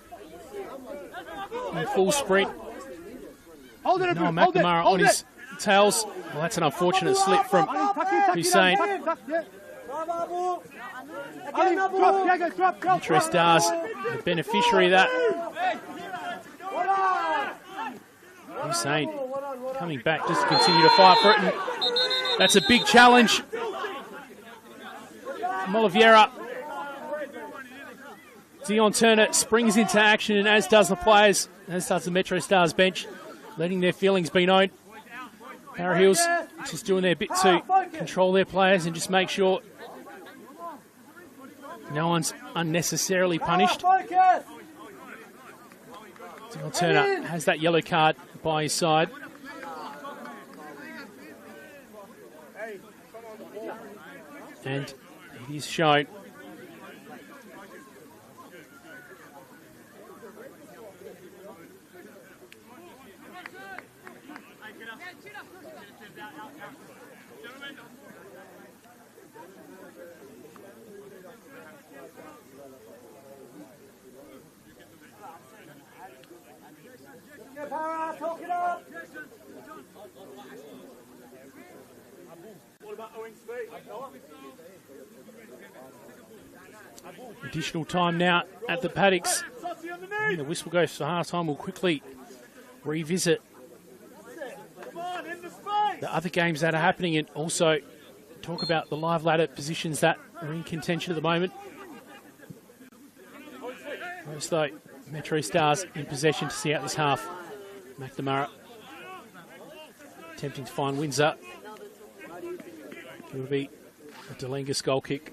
in full sprint. Noah McNamara on his tails. Well, that's an unfortunate slip from Hussein. MetroStars, the beneficiary of that. Hussein coming back just to continue to fight for it. And that's a big challenge. Oliveira. Dion Turner springs into action, and as does the players, as does the MetroStars bench, letting their feelings be known. Para Hills just doing their bit to control their players and just make sure no one's unnecessarily punished. Dion Turner has that yellow card by his side. And it is shown. Additional time now at the paddocks. When the whistle goes for half-time, we'll quickly revisit the other games that are happening and also talk about the live ladder positions that are in contention at the moment. First though, MetroStars in possession to see out this half. McNamara attempting to find Windsor. It will be a Delengas goal kick.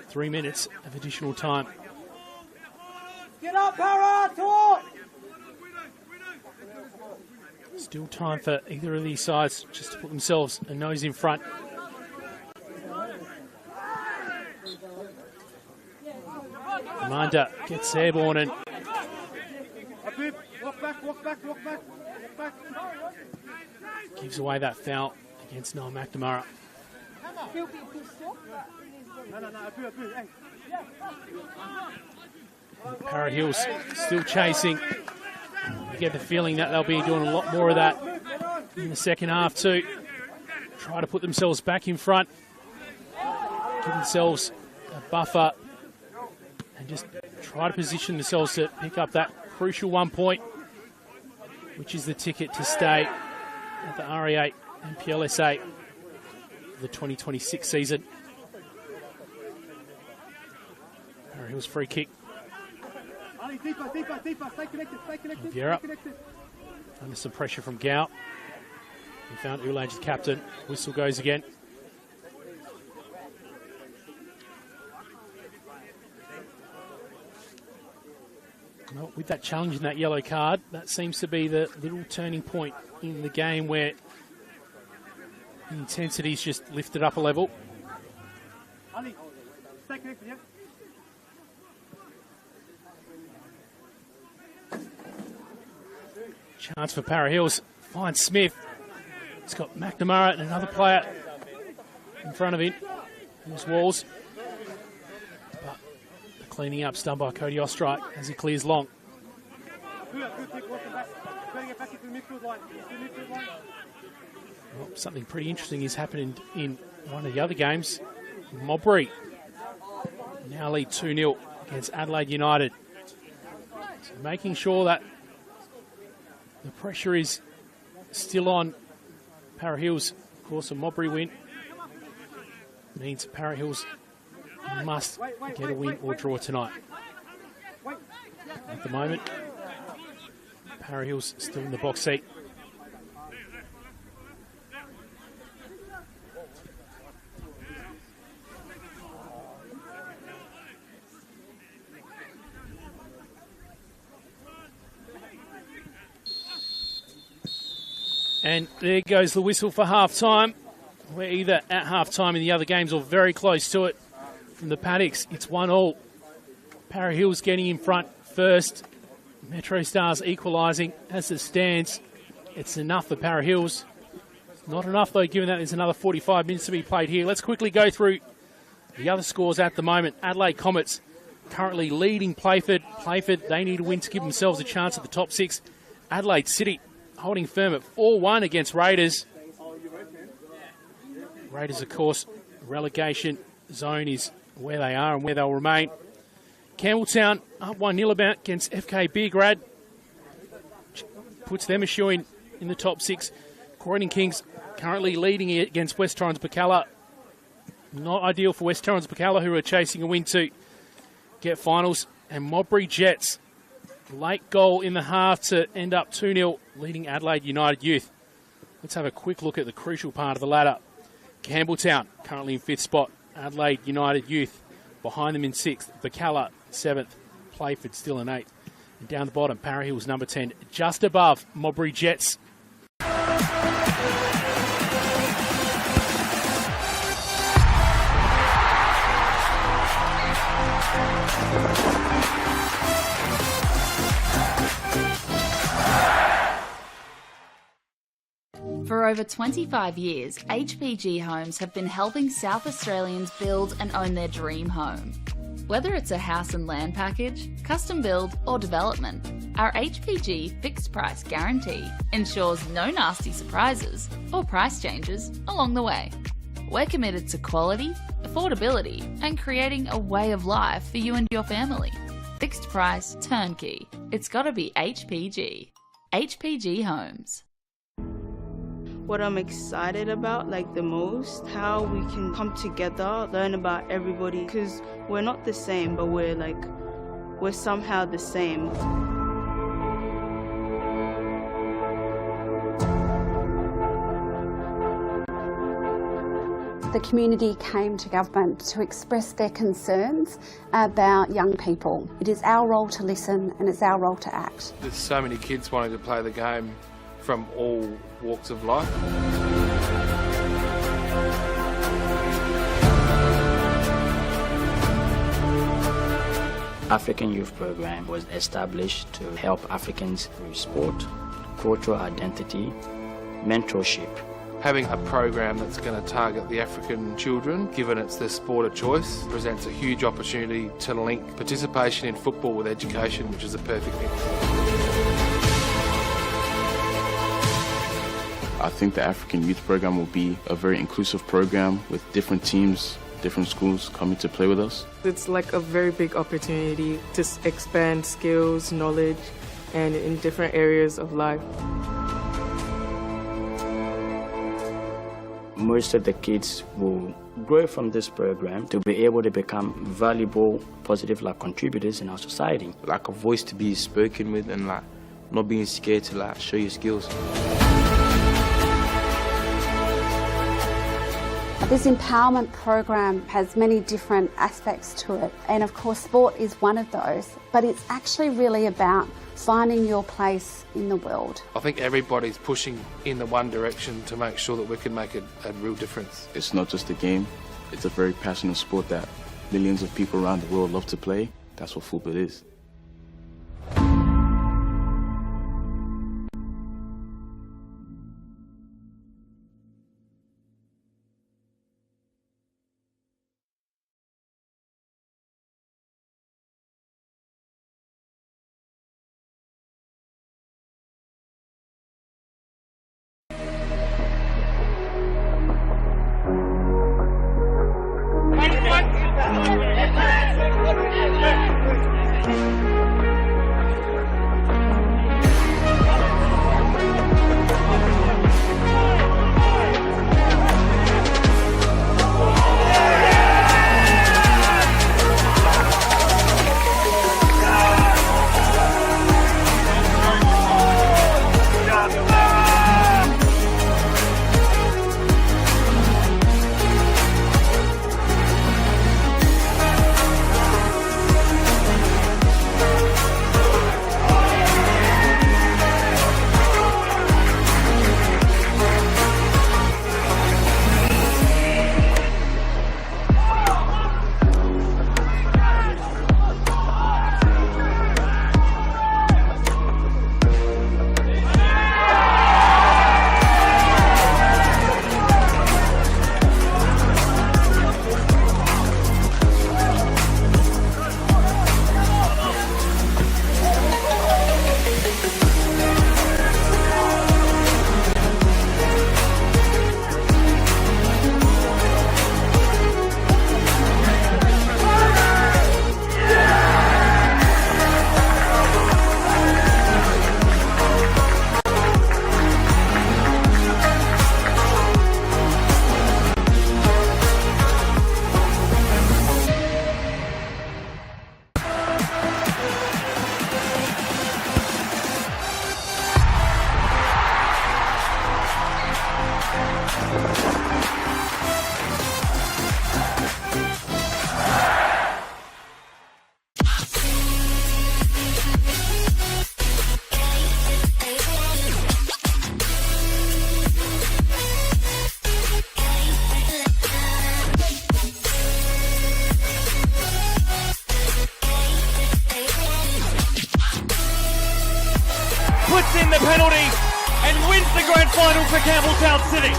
Three minutes of additional time. Get up, Para! Talk! Still time for either of these sides just to put themselves a nose in front. Amanda gets airborne and Walk back. gives away that foul against Noah McNamara. Para Hills still chasing. You get the feeling that they'll be doing a lot more of that in the second half too. Try to put themselves back in front. Give themselves a buffer and just try to position themselves to pick up that crucial 1 point which is the ticket to stay at the RE8 NPLSA for the 2026 season. Para Hills free kick. Vieira under some pressure from Gow. He found Oulage the captain. Whistle goes again. Well, with that challenge and that yellow card, that seems to be the little turning point in the game where the intensity's just lifted up a level. Chance for Para Hills. Finds Smith. He's got McNamara and another player in front of him. There's Walls. But the cleaning up's done by Cody Ostrike as he clears long. Well, something pretty interesting is happening in one of the other games. Mowbray now lead 2-0 against Adelaide United. So making sure that the pressure is still on Para Hills. Of course, a Mowbray win means Para Hills must get a win or draw tonight. At the moment, Para Hills still in the box seat. And there goes the whistle for half-time. We're either at half-time in the other games or very close to it. From the Paddocks, it's 1-1. Para Hills getting in front first. MetroStars equalising as it stands. It's enough for Para Hills. Not enough, though, given that there's another 45 minutes to be played here. Let's quickly go through the other scores at the moment. Adelaide Comets currently leading Playford. Playford, they need a win to give themselves a chance at the top 6. Adelaide City holding firm at 4-1 against Raiders. Raiders, of course, relegation zone is where they are and where they'll remain. Campbelltown up 1-0 against FK Beergrad. Puts them a shoe in the top 6. Croydon Kings currently leading it against West Torrens Bacalla. Not ideal for West Torrens Bacalla, who are chasing a win to get finals. And Mowbray Jets, late goal in the half to end up 2-0, leading Adelaide United Youth. Let's have a quick look at the crucial part of the ladder. Campbelltown currently in 5th spot. Adelaide United Youth behind them in 6th. Bacalla 7th. Playford still in 8th. And down the bottom, Para Hills number 10, just above Mowbray Jets. For over 25 years, HPG Homes have been helping South Australians build and own their dream home. Whether it's a house and land package, custom build or development, our HPG fixed price guarantee ensures no nasty surprises or price changes along the way. We're committed to quality, affordability and creating a way of life for you and your family. Fixed price turnkey. It's gotta be HPG. HPG Homes. What I'm excited about the most, how we can come together, learn about everybody, because we're not the same, but we're somehow the same. The community came to government to express their concerns about young people. It is our role to listen and it's our role to act. There's so many kids wanting to play the game from all walks of life. African Youth Program was established to help Africans through sport, cultural identity, mentorship. Having a program that's going to target the African children, given it's their sport of choice, presents a huge opportunity to link participation in football with education, which is a perfect thing. I think the African Youth Program will be a very inclusive program with different teams, different schools coming to play with us. It's like a very big opportunity to expand skills, knowledge, and in different areas of life. Most of the kids will grow from this program to be able to become valuable, positive contributors in our society. Like a voice to be spoken with and not being scared to show your skills. This empowerment program has many different aspects to it, and of course sport is one of those, but it's actually really about finding your place in the world. I think everybody's pushing in the one direction to make sure that we can make a real difference. It's not just a game, it's a very passionate sport that millions of people around the world love to play. That's what football is. Puts in the penalty and wins the grand final for Campbelltown City.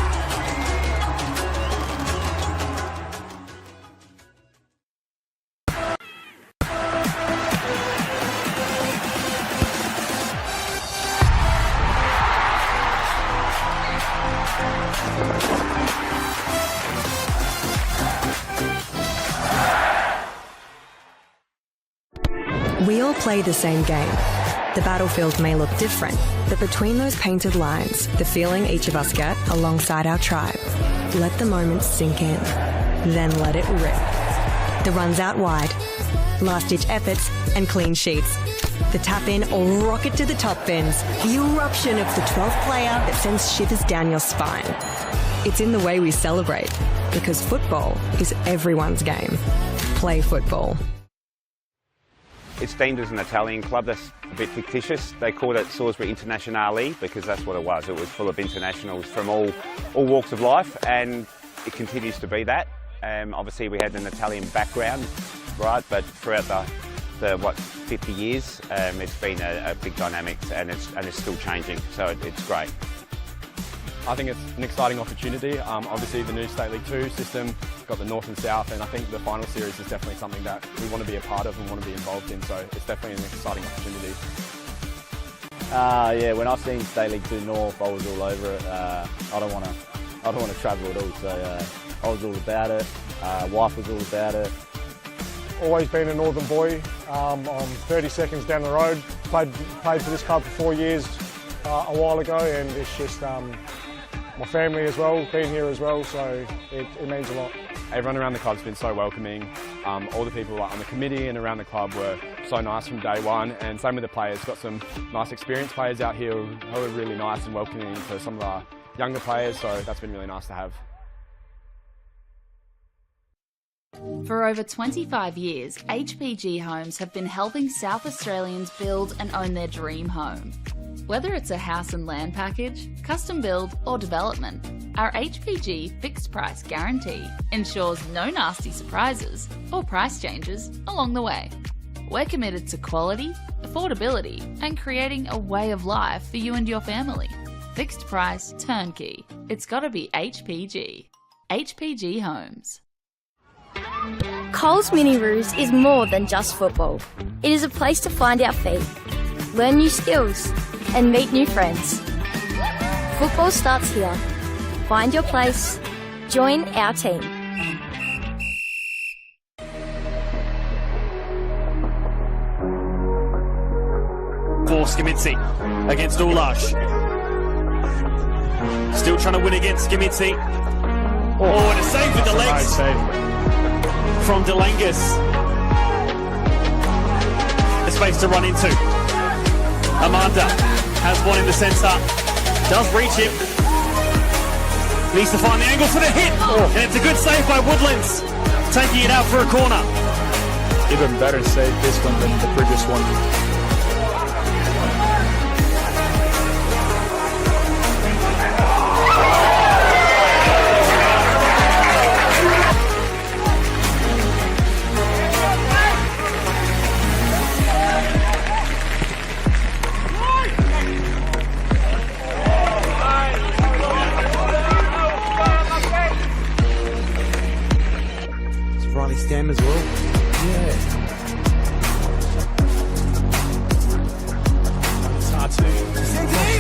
We all play the same game. The battlefield may look different, but between those painted lines, the feeling each of us get alongside our tribe. Let the moment sink in, then let it rip. The runs out wide, last-ditch efforts and clean sheets. The tap-in or rocket to the top bins, the eruption of the 12th player that sends shivers down your spine. It's in the way we celebrate, because football is everyone's game. Play football. It's deemed as an Italian club. That's a bit fictitious. They called it Salisbury Internationale because that's what it was. It was full of internationals from all walks of life, and it continues to be that. Obviously we had an Italian background, right, but throughout the 50 years, it's been a big dynamic, and it's still changing, so it's great. I think it's an exciting opportunity. Obviously the new State League 2 system, got the North and South, and I think the final series is definitely something that we want to be a part of and want to be involved in, so it's definitely an exciting opportunity. Yeah, when I seen State League 2 North, I was all over it. I don't want to travel at all, so I was all about it. Wife was all about it. always been a Northern boy. I'm 30 seconds down the road. Played for this club for 4 years a while ago, and it's just my family as well, being here as well, so it means a lot. Everyone around the club's been so welcoming. All the people on the committee and around the club were so nice from day one, and same with the players. Got some nice experienced players out here who are really nice and welcoming to some of our younger players, so that's been really nice to have. For over 25 years, HPG Homes have been helping South Australians build and own their dream home. Whether it's a house and land package, custom build or development, our HPG fixed price guarantee ensures no nasty surprises or price changes along the way. We're committed to quality, affordability and creating a way of life for you and your family. Fixed price turnkey. It's gotta be HPG. HPG Homes. Coles Mini Roos is more than just football. It is a place to find our feet, learn new skills, and meet new friends. Football starts here. Find your place. Join our team. For Skimitsi against Ulash. Still trying to win against Skimitsi. Oh, and a save with the legs from Delangus. The space to run into. Amanda has one in the centre. Does reach him. Needs to find the angle for the hit. And it's a good save by Woodlands. Taking it out for a corner. Even better save this one than the previous one. Stem as well. Yeah.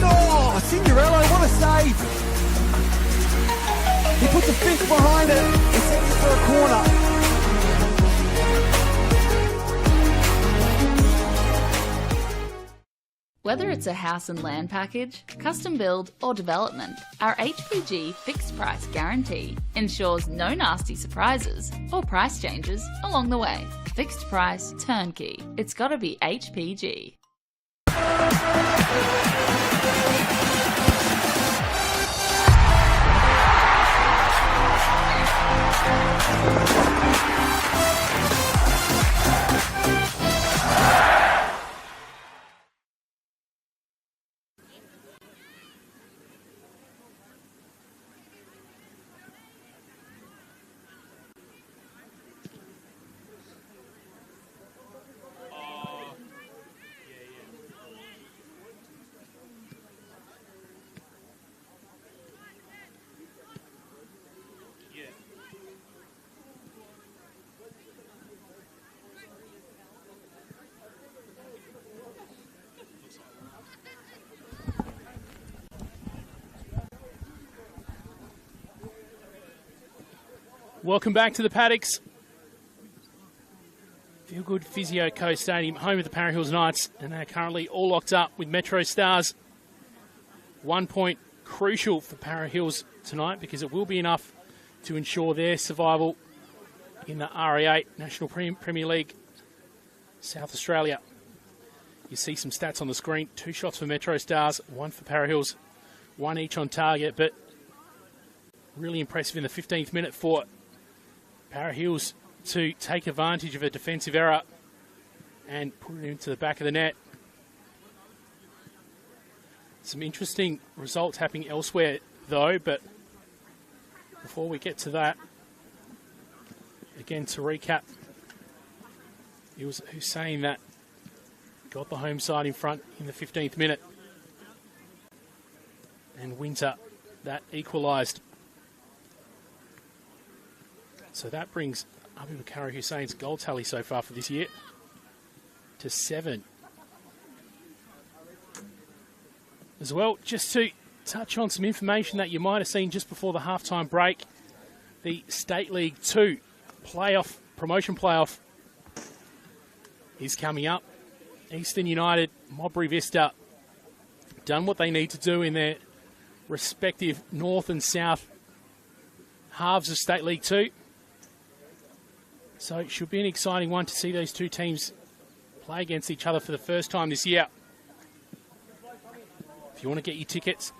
Oh, Cinderello, what a save! He puts a fist behind it and sends it for a corner. Whether it's a house and land package, custom build or development, our HPG fixed price guarantee ensures no nasty surprises or price changes along the way. Fixed price turnkey. It's gotta be HPG. Welcome back to the Paddocks. Feel Good Physio Co Stadium, home of the Para Hills Knights, and they're currently all locked up with MetroStars. 1 point crucial for Para Hills tonight because it will be enough to ensure their survival in the RA8 National Premier League South Australia. You see some stats on the screen. 2 shots for MetroStars, 1 for Para Hills, 1 each on target, but really impressive in the 15th minute for Para Hills to take advantage of a defensive error and put it into the back of the net. Some interesting results happening elsewhere though, but before we get to that, again to recap, it was Hussein that got the home side in front in the 15th minute, and Winter that equalised. So that brings Abu Bakari Hussein's goal tally so far for this year to 7. As well, just to touch on some information that you might have seen just before the halftime break, the State League 2 promotion playoff is coming up. Eastern United, Modbury Vista, done what they need to do in their respective north and south halves of State League 2. So it should be an exciting one to see those two teams play against each other for the first time this year. If you want to get your tickets,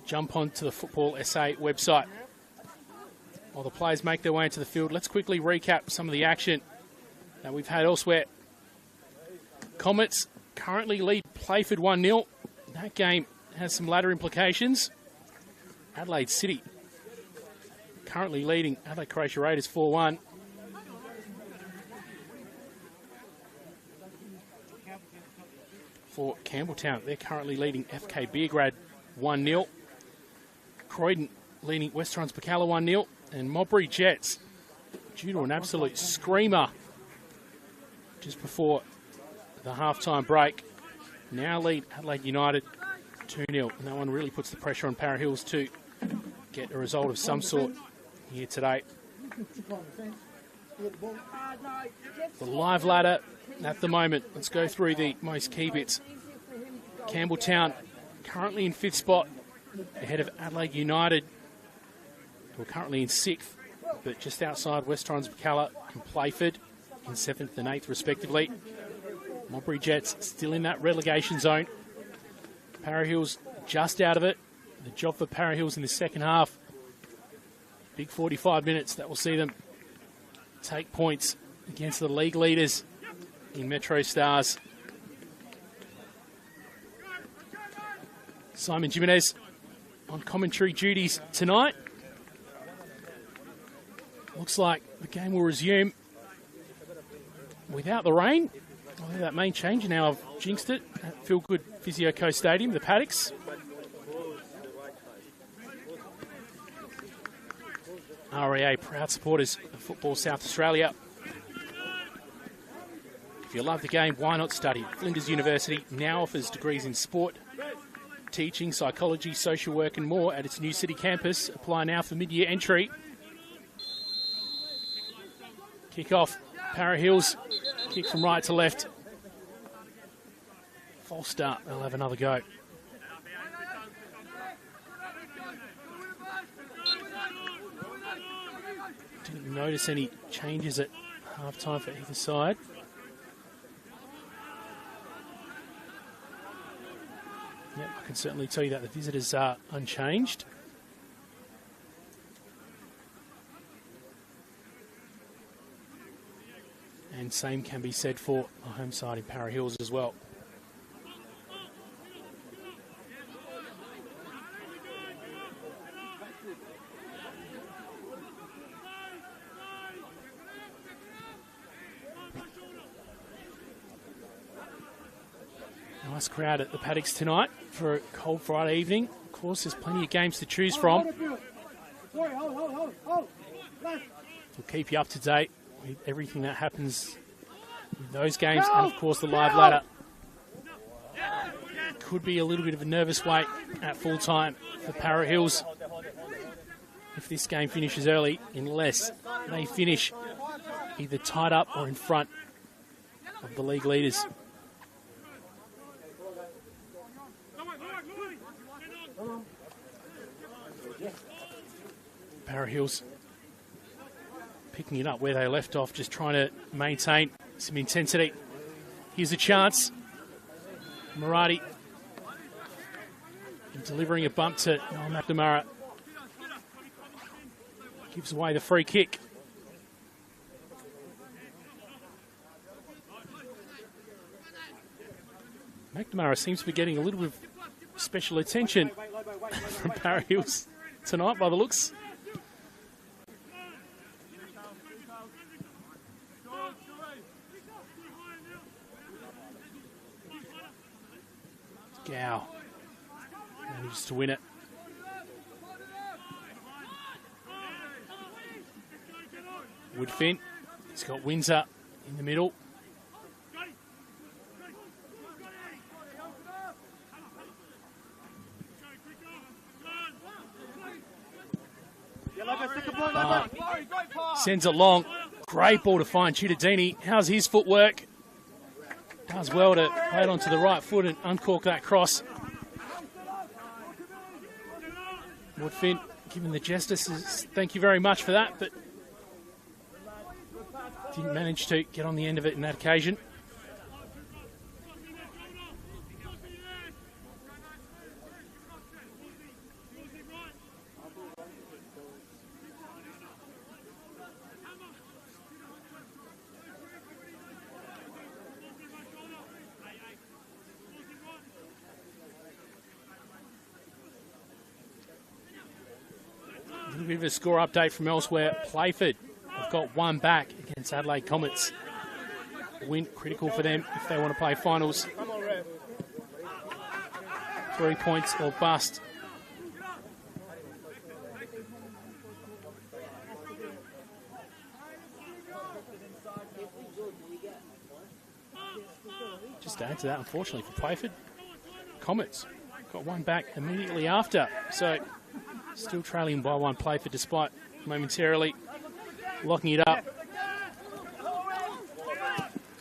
jump onto the Football SA website. While the players make their way into the field, let's quickly recap some of the action that we've had elsewhere. Comets currently lead Playford 1-0. That game has some ladder implications. Adelaide City currently leading Adelaide Croatia Raiders 4-1. For Campbelltown, they're currently leading FK Beergrad 1-0. Croydon leading West Trans-Pacala 1-0. And Modbury Jets, due to an absolute screamer just before the half-time break, now lead Adelaide United 2-0. And that one really puts the pressure on Para Hills to get a result of some sort here today. The live ladder at the moment. Let's go through the most key bits. Campbelltown currently in 5th spot, ahead of Adelaide United, who are currently in 6th, but just outside West Trans-Pacala and Playford in 7th and 8th respectively. Modbury Jets still in that relegation zone. Para Hills just out of it. The job for Para Hills in the second half. Big 45 minutes that will see them take points against the league leaders in MetroStars. Simon Jimenez on commentary duties tonight. Looks like the game will resume without the rain. Although that may change, now I've jinxed it at Feel Good Physio Co Stadium, the Paddocks. REA, proud supporters of Football South Australia. If you love the game, why not study? Flinders University now offers degrees in sport, teaching, psychology, social work and more at its new city campus. Apply now for mid-year entry. Kick off, Para Hills, kick from right to left. False start, they'll have another go. Didn't notice any changes at half-time for either side. Yep, I can certainly tell you that the visitors are unchanged. And same can be said for the home side in Para Hills as well. Nice crowd at the Paddocks tonight for a cold Friday evening. Of course, there's plenty of games to choose from. We'll keep you up to date with everything that happens in those games, and of course the live ladder. Could be a little bit of a nervous wait at full time for Para Hills if this game finishes early, unless they finish either tied up or in front of the league leaders. Para Hills picking it up where they left off, just trying to maintain some intensity. Here's a chance. Murati delivering a bump to Noel McNamara. Gives away the free kick. McNamara seems to be getting a little bit of special attention from Para Hills tonight by the looks. Gow manages to win it. Woodfin, he's got Windsor in the middle. Sends it long. Great ball to find Cittadini. How's his footwork? Does well to play it onto the right foot and uncork that cross. Woodfin giving the justice, thank you very much for that, but didn't manage to get on the end of it in that occasion. A little bit of a score update from elsewhere. Playford have got one back against Adelaide Comets. A win critical for them if they want to play finals. 3 points or bust. Just to add to that, unfortunately for Playford, Comets got one back immediately after. So still trailing by one Playford despite momentarily locking it up.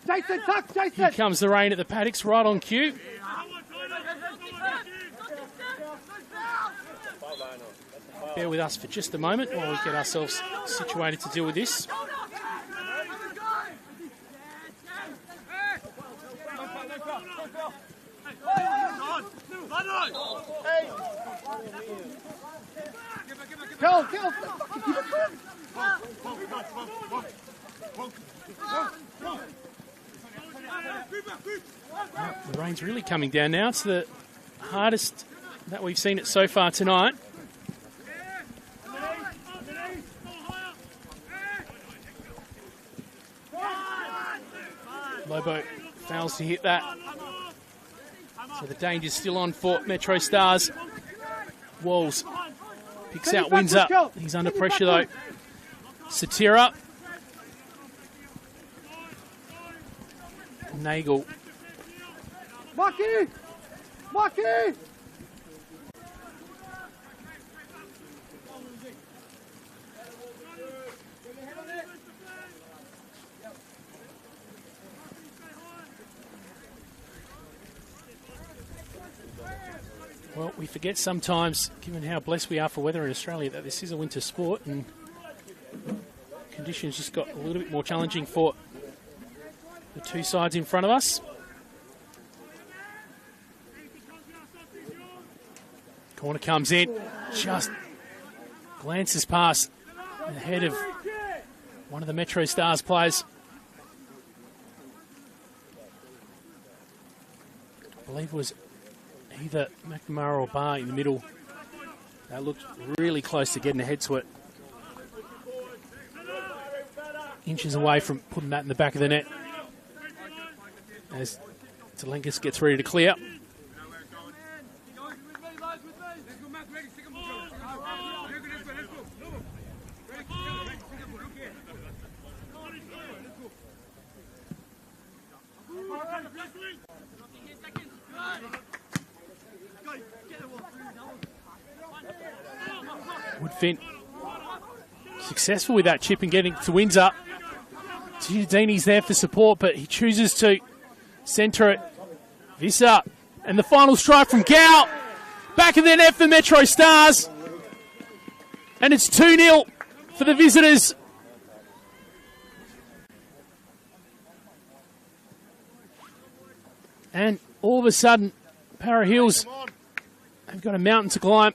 Jason, tuck, Jason. Here comes the rain at the paddocks, right on cue. Bear with us for just a moment while we get ourselves situated to deal with this. Kill. The rain's really coming down now. It's the hardest that we've seen it so far tonight. Lobo fails to hit that. So the danger's still on for MetroStars. Walls picks out, wins up. He's under pressure though. Satira. Nagel. Marky! Well, we forget sometimes, given how blessed we are for weather in Australia, that this is a winter sport and conditions just got a little bit more challenging for the two sides in front of us. Corner comes in, just glances past the head of one of the MetroStars players. I believe it was either McNamara or Barr in the middle. That looked really close to getting ahead to it. Inches away from putting that in the back of the net. As Telengas gets ready to clear. Woodfin successful with that chip and getting to Windsor. Giardini's there for support, but he chooses to centre it. Visser, and the final strike from Gow. Back of the net for MetroStars. And it's 2-0 for the visitors. And all of a sudden, Para Hills have got a mountain to climb.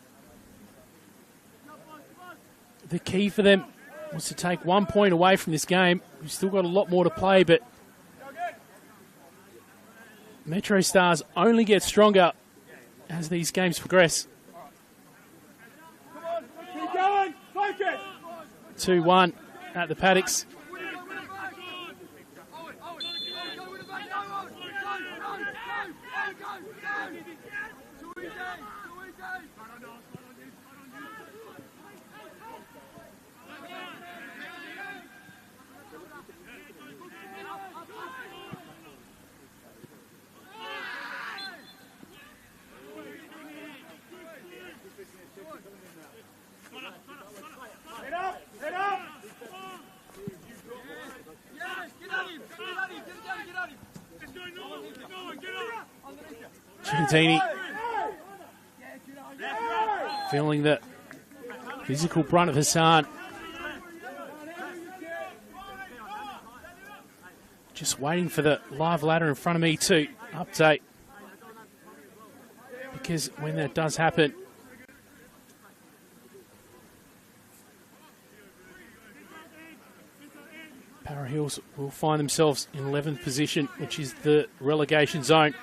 The key for them was to take 1 point away from this game. We've still got a lot more to play, but MetroStars only get stronger as these games progress. Keep going, focus. 2-1 at the paddocks. Head up. Giardini feeling the physical brunt of Hassan. Just waiting for the live ladder in front of me to update, because when that does happen, Para Hills will find themselves in 11th position, which is the relegation zone.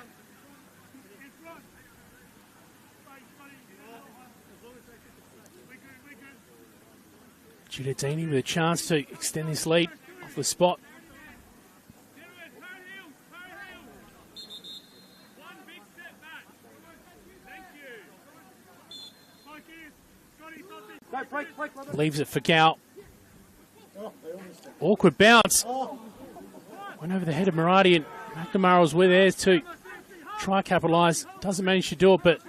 Giardini with a chance to extend this lead off the spot. Leaves it for Gal. Awkward bounce. Went over the head of Murati, and McNamara was with there to try capitalise. Doesn't manage to do it, but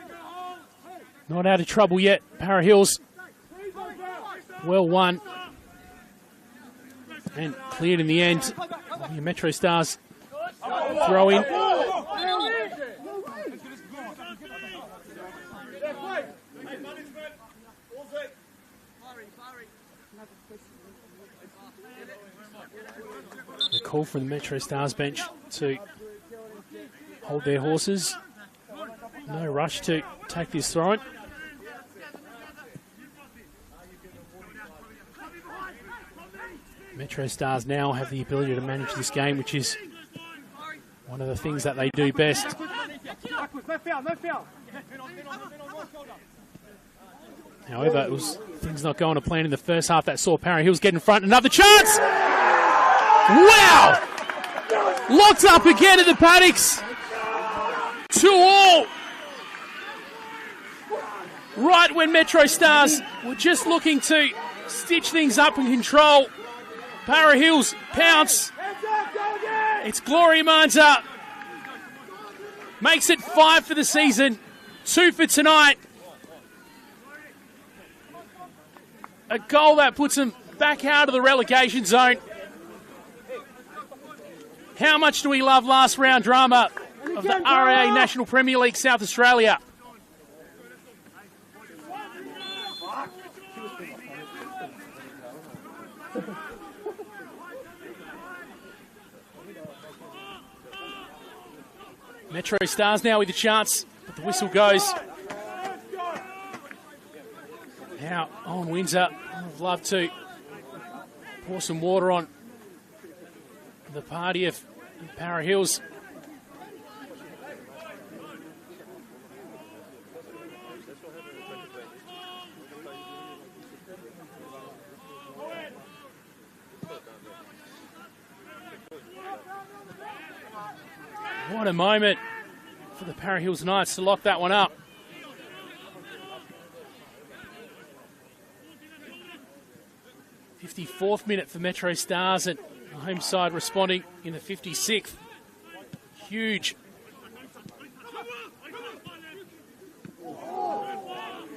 not out of trouble yet. Para Hills well won and cleared in the end. The MetroStars throw in. The call from the MetroStars bench to hold their horses. No rush to take this throw-in. MetroStars now have the ability to manage this game, which is one of the things that they do best. However, it was things not going to plan in the first half that saw Para Hills get in front. Another chance! Wow! Locked up again at the Paddocks. 2-2. Right when MetroStars were just looking to stitch things up and control, Para Hills pounce. It's Gloria Manza. Makes it 5 for the season, 2 for tonight. A goal that puts them back out of the relegation zone. How much do we love last round drama of the RAA National Premier League South Australia? MetroStars now with a chance, but the whistle goes. Now on Windsor, I'd love to pour some water on the party of Para Hills. What a moment for the Para Hills Knights to lock that one up. '54th minute for MetroStars, and the home side responding in the 56th. Huge.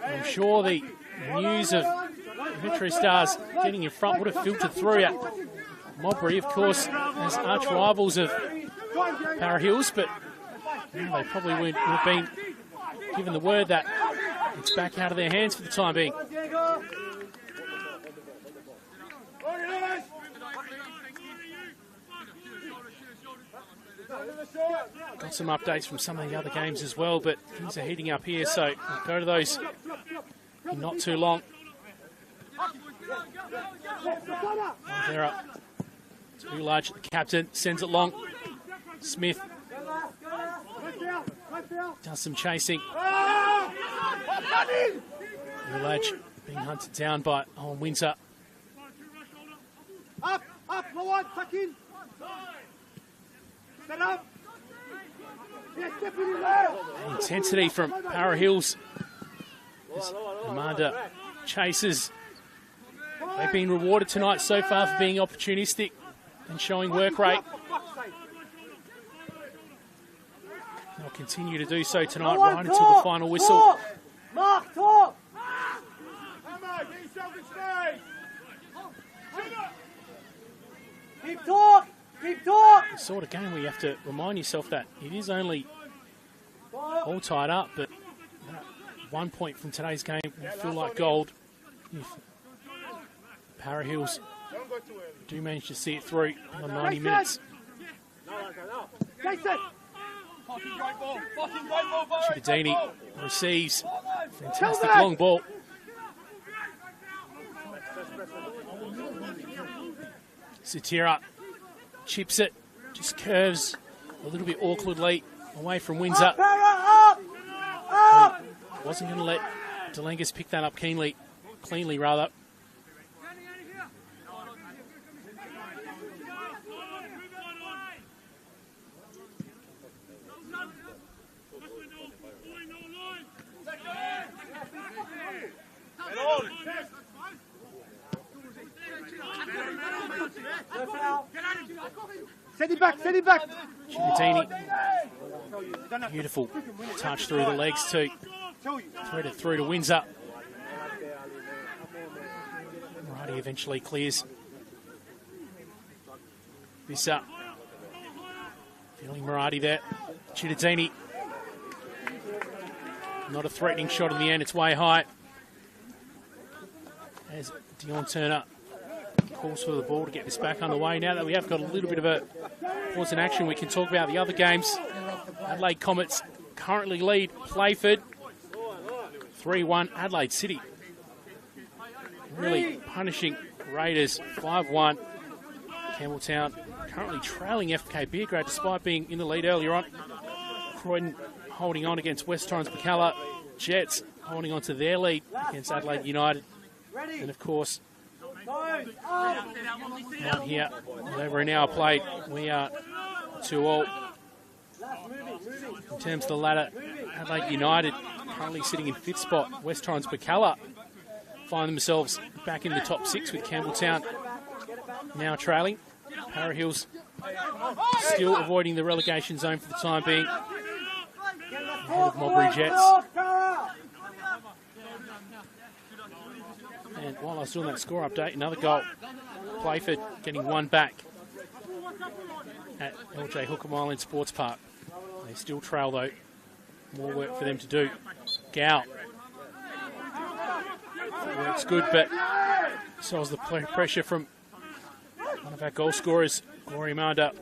I'm sure the news of MetroStars getting in front would have filtered through at Modbury, of course, as arch rivals of Para Hills, but they probably would have been given the word that it's back out of their hands for the time being. Got some updates from some of the other games as well, but things are heating up here, so we'll go to those in not too long. They're up. Too large. The captain sends it long. Smith does some chasing. Ulage being hunted down by Owen Windsor. Up, low on, tuck in. Set up. Intensity from Para Hills. As Amanda chases. They've been rewarded tonight so far for being opportunistic and showing work rate. They'll continue to do so tonight right until the final whistle. Mark, talk. Keep talk. The sort of game where you have to remind yourself that it is only all tied up, but 1 point from today's game will feel like gold if Para Hills do manage to see it through on 90 minutes. Chibadini receives. Fantastic long ball. Satira chips it, just curves a little bit awkwardly away from Windsor. Wasn't going to let Delangas pick that up cleanly rather. Send it back, send it back. Chibadini, beautiful touch through the legs too. Threaded through to Windsor. Righty eventually clears. Visser. Feeling Marati there. Chibadini. Not a threatening shot in the end, it's way high. As Dion Turner calls for the ball to get this back underway. Now that we have got a little bit of a pause in action, we can talk about the other games. Adelaide Comets currently lead Playford 3-1. Adelaide City really punishing Raiders 5-1. Campbelltown currently trailing FK Beergrad despite being in the lead earlier on. Croydon holding on against West Torrens Bacalla. Jets holding on to their lead against Adelaide United. And of course, out here, with over an hour played, we are 2-all. In terms of the ladder, Adelaide United currently sitting in 5th spot. West Torrens Bacalla find themselves back in the top 6 with Campbelltown now trailing. Para Hills still avoiding the relegation zone for the time being. Ahead of Modbury Jets. And while I was doing that score update, another goal. Playford getting one back at LJ Hookham Island Sports Park. They still trail though. More work for them to do. Gow. Works good, but so is the pressure from one of our goal scorers, Glory Manda.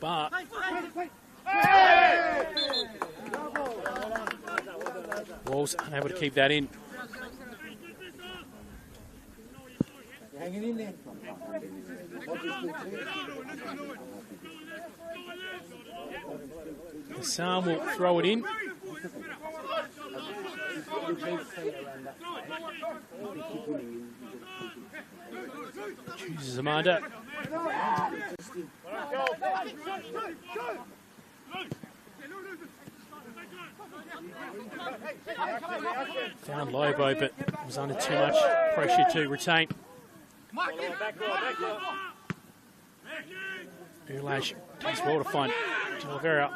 But Walls unable to keep that in. Hanging in there. Hassan will throw it in. Chooses Amanda. Found Lobo, but was under too much pressure to retain. Ulash takes well to find Talavera.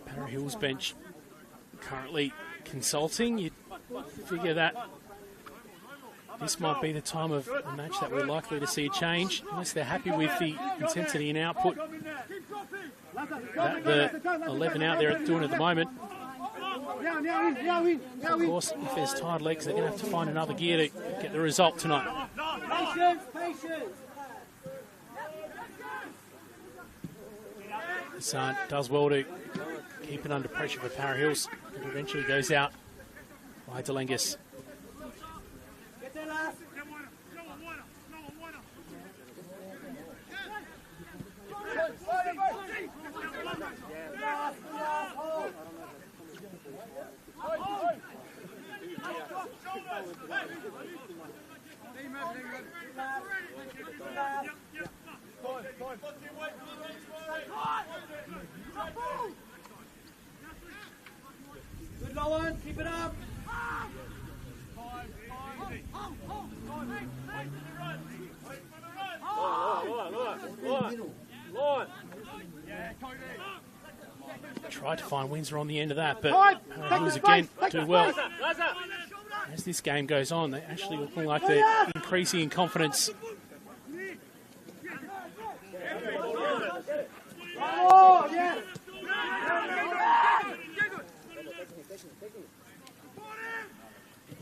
Para Hills bench currently consulting. You'd figure that this might be the time of the match that we're likely to see a change, unless they're happy with the intensity and output that the 11 out there are doing at the moment. Of course, if there's tired legs, they're going to have to find another gear to get the result tonight. Hassan does well to keep it under pressure for Para Hills. It eventually goes out by Delangas. Good, Lowen, keep it up. Tried to find Windsor on the end of that, but Hills again do well. As this game goes on, they're actually looking like they're increasing in confidence.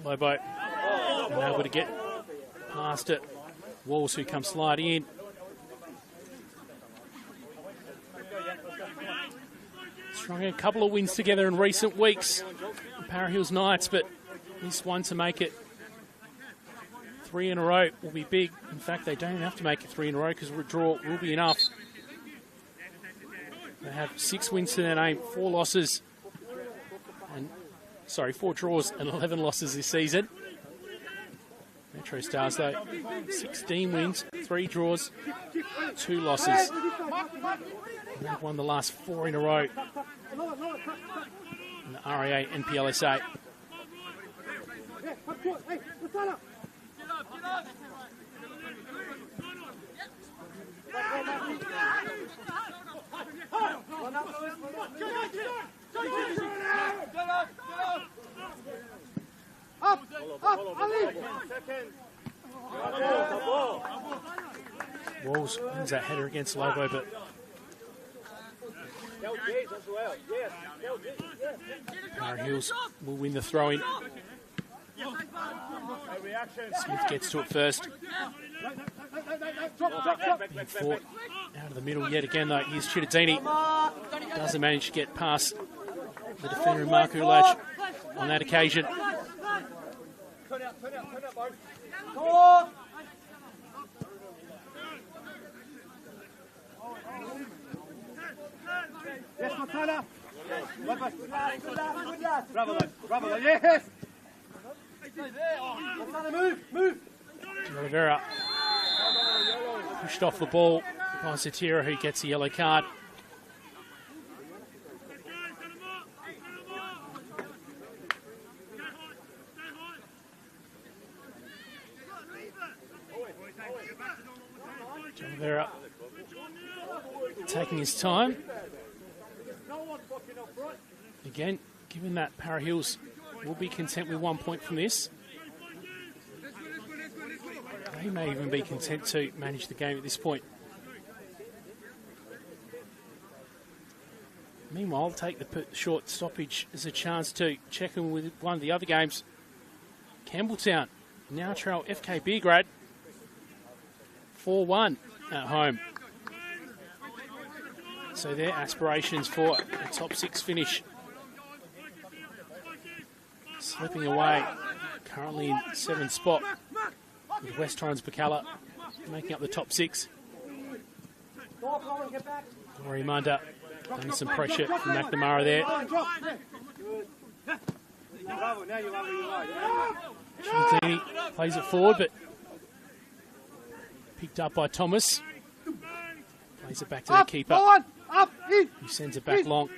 Lobo unable to get past it. Walls who come sliding in. Strung a couple of wins together in recent weeks, Para Hills Knights, but this one to make it 3 in a row will be big. In fact, they don't have to make it 3 in a row because a draw will be enough. They have 6 wins to their name, 4 losses, and 4 draws and 11 losses this season. MetroStars, though, 16 wins, 3 draws, 2 losses. And they've won the last 4 in a row in the RAA NPLSA. Walls wins that header against Lobo, but Para Hills will win the throw-in. Smith gets to it first. Being fought out of the middle yet again, though. Here's Chittadini. Doesn't manage to get past the defender, Mark Ulach, on that occasion. Yes, Matala. Bravo, yes. Move. Rivera pushed off the ball by Satira, who gets a yellow card. Rivera taking his time. Again, given that Para Hills will be content with 1 point from this, they may even be content to manage the game at this point. Meanwhile, I'll take the short stoppage as a chance to check in with one of the other games. Campbelltown now trail FK Beergrad 4-1 at home. So their aspirations for a top 6 finish slipping away, currently in 7th spot, with West Torrens Bacala making up the top 6. Rory Munda under some pressure from McNamara there. Chittadini plays it forward, but picked up by Thomas. Plays it back to the keeper, who sends it back long.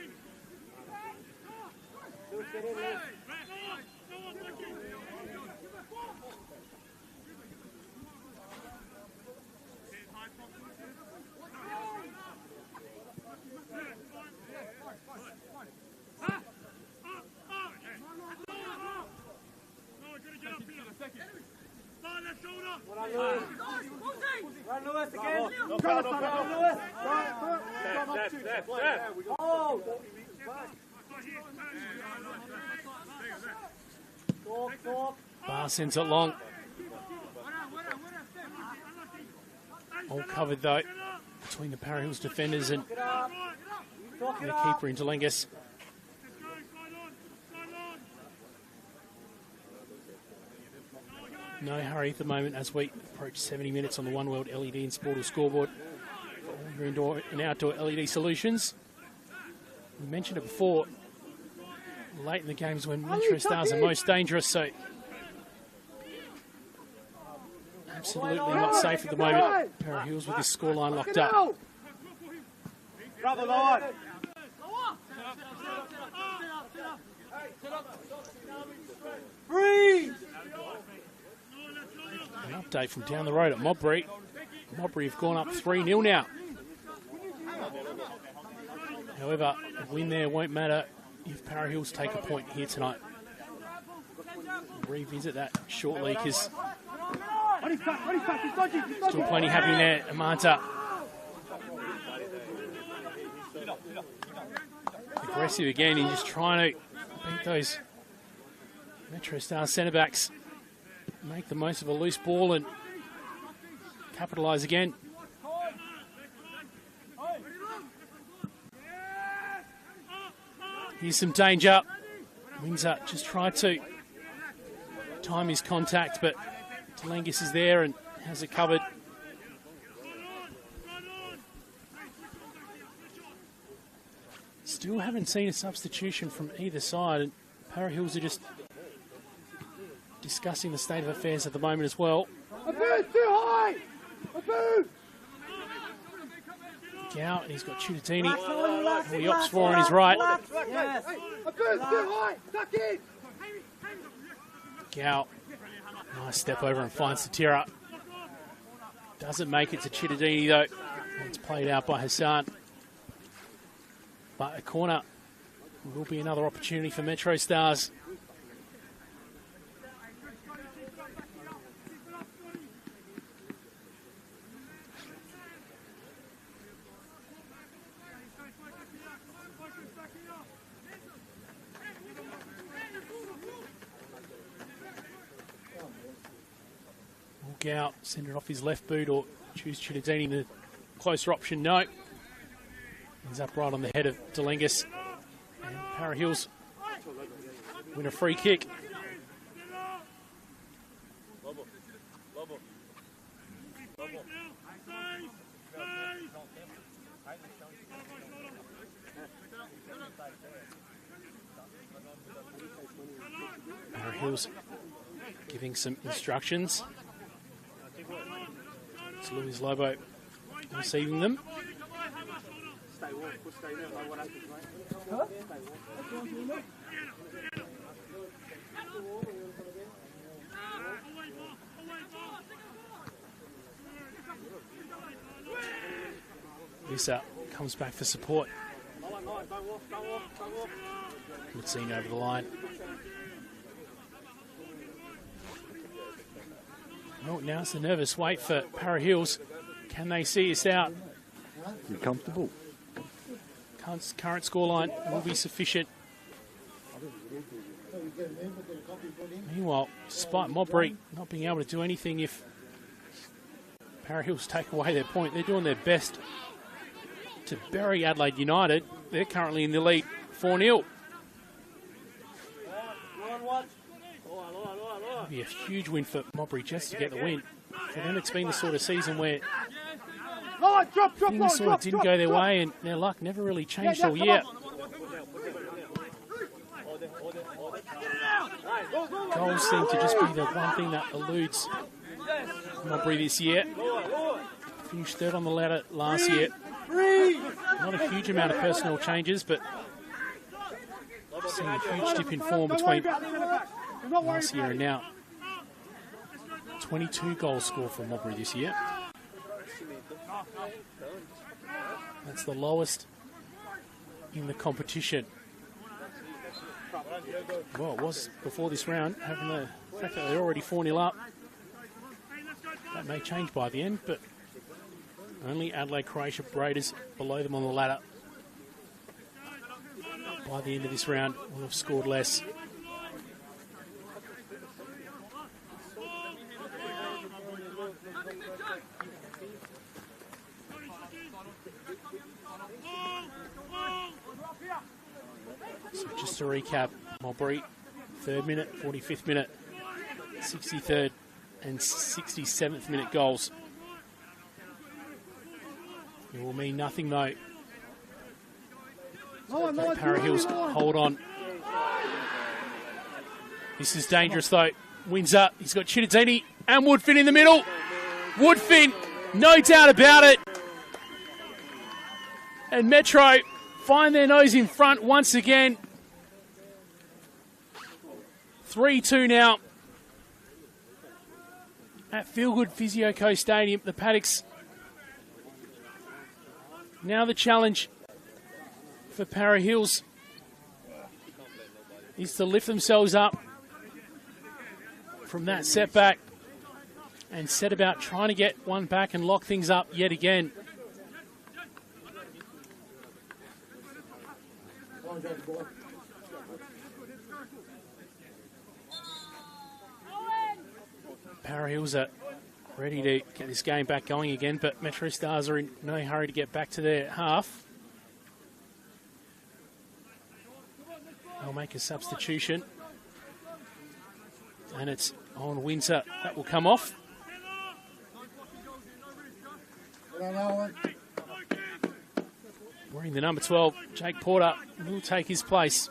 Barr sends it long. All covered though between the Para Hills defenders and the keeper in Delengus. No hurry at the moment as we approach 70 minutes on the One World LED and Sportal scoreboard. All your indoor and outdoor LED solutions. We mentioned it before, late in the games when MetroStars are most dangerous, so absolutely not safe at the moment. Para Hills with this scoreline locked up. Bravo, Lord. Breathe. An update from down the road at Modbury. Modbury have gone up 3-0 now. However, a win there won't matter if Para Hills take a point here tonight. We'll revisit that shortly because still plenty happening there. Amanta. Aggressive again and just trying to beat those MetroStars centre-backs. Make the most of a loose ball and capitalise again. Here's some danger. Windsor just tried to time his contact, but Delangus is there and has it covered. Still haven't seen a substitution from either side, and Para Hills are just discussing the state of affairs at the moment as well. A boot too high! A boot! Gow, and he's got Ciutatini, who he opts for on his right. Yes. A boot too high! Tuck in! Gow, nice step over and finds Satira. Doesn't make it to Ciutatini though. It's played out by Hassan. But a corner will be another opportunity for MetroStars. Walk out, send it off his left boot or choose Ciutatini, the closer option, no. He's up right on the head of Delangus. And Para Hills win a free kick. Para Hills giving some instructions. It's Luis Lobo receiving them. Lisa comes back for support. Good scene over the line. Oh, now it's a nervous wait for Para Hills. Can they see us out? You're comfortable. Current scoreline will be sufficient. Meanwhile, despite Mobry not being able to do anything if Para Hills take away their point, they're doing their best to bury Adelaide United. They're currently in the lead 4-0. It'll be a huge win for Mobry just to get the win. For them, it's been the sort of season where things sort of didn't go their way and their luck never really changed all year. Goals seem to just be the one thing that eludes Mobry this year. Finished third on the ladder last year. Not a huge amount of personnel changes, but seeing a huge dip in form between last year and now. 22 goals scored from Mobry this year. That's the lowest in the competition. Well, it was before this round, having the fact that they're already 4-0 up. That may change by the end, but only Adelaide Croatia Raiders below them on the ladder. By the end of this round, will have scored less. So just to recap, Mobry, 3rd minute, 45th minute, 63rd and 67th minute goals. It will mean nothing though. Para Hills hold on. This is dangerous though. Windsor, he's got Ciutatini and Woodfin in the middle. Woodfin, no doubt about it. And Metro find their nose in front once again. 3-2 now at Feel Good Physio Co Stadium. The Paddocks now the challenge for Para Hills is to lift themselves up from that setback and set about trying to get one back and lock things up yet again. Para Hills are ready to get this game back going again, but MetroStars are in no hurry to get back to their half. They'll make a substitution. And it's on Windsor. That will come off. Wearing the number 12, Jake Porter will take his place.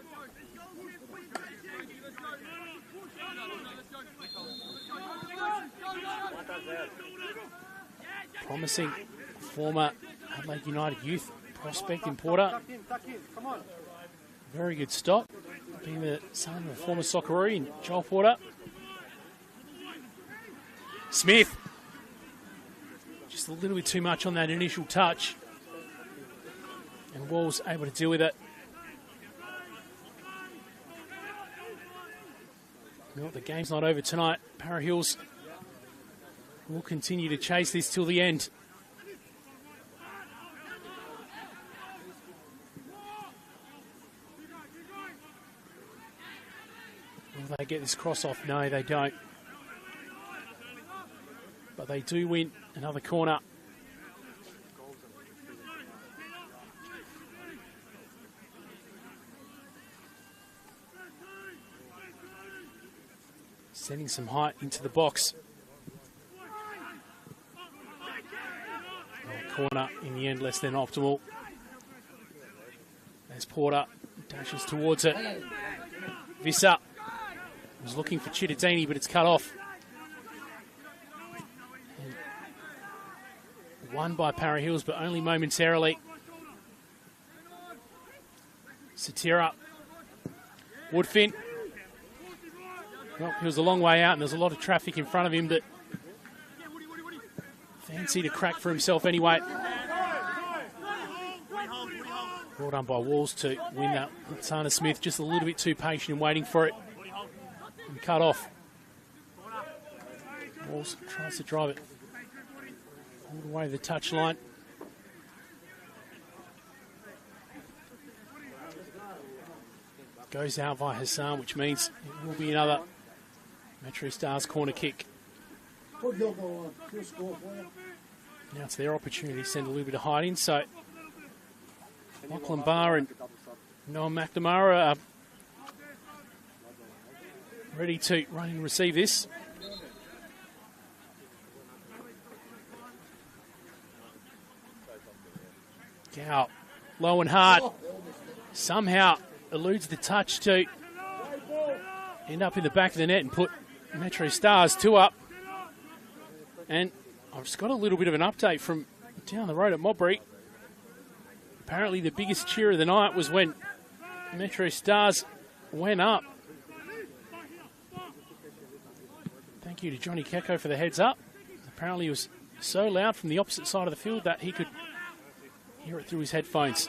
Promising former Adelaide United youth prospect in Porter. Very good stop. Being the son of a former Socceroo in Joel Porter. Smith. Just a little bit too much on that initial touch. And Wall's able to deal with it. Well, the game's not over tonight. Para Hills will continue to chase this till the end. Will they get this cross off? No, they don't. But they do win another corner. Sending some height into the box. Corner in the end, less than optimal. As Porter dashes towards it. Visser was looking for Chittadini, but it's cut off. And won by Para Hills, but only momentarily. Satira. Woodfin. Well, he was a long way out, and there's a lot of traffic in front of him, but fancy to crack for himself anyway. Well done by Walls to win that. Sana Smith just a little bit too patient in waiting for it. And cut off. Walls tries to drive it all the way to the touchline. Goes out by Hassan, which means it will be another MetroStars corner kick. Now it's their opportunity to send a little bit of height in. So Lachlan Barr and Noah McNamara are ready to run and receive this. Gow, low and hard. Somehow eludes the touch to end up in the back of the net and put MetroStars 2 up. And I've just got a little bit of an update from down the road at Modbury. Apparently the biggest cheer of the night was when MetroStars went up. Thank you to Johnny Kecko for the heads up. Apparently it was so loud from the opposite side of the field that he could hear it through his headphones.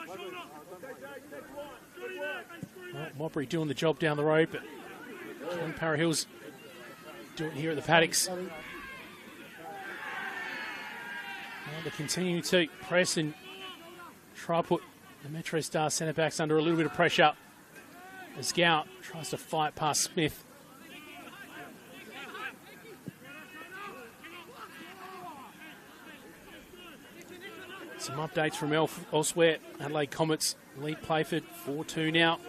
Well, Modbury doing the job down the road, but can Para Hills do it here at the Paddocks? Well, they're continuing to press and try to put the MetroStars centre-backs under a little bit of pressure as Gow tries to fight past Smith. Some updates from elsewhere. Adelaide Comets lead Playford 4-2 now.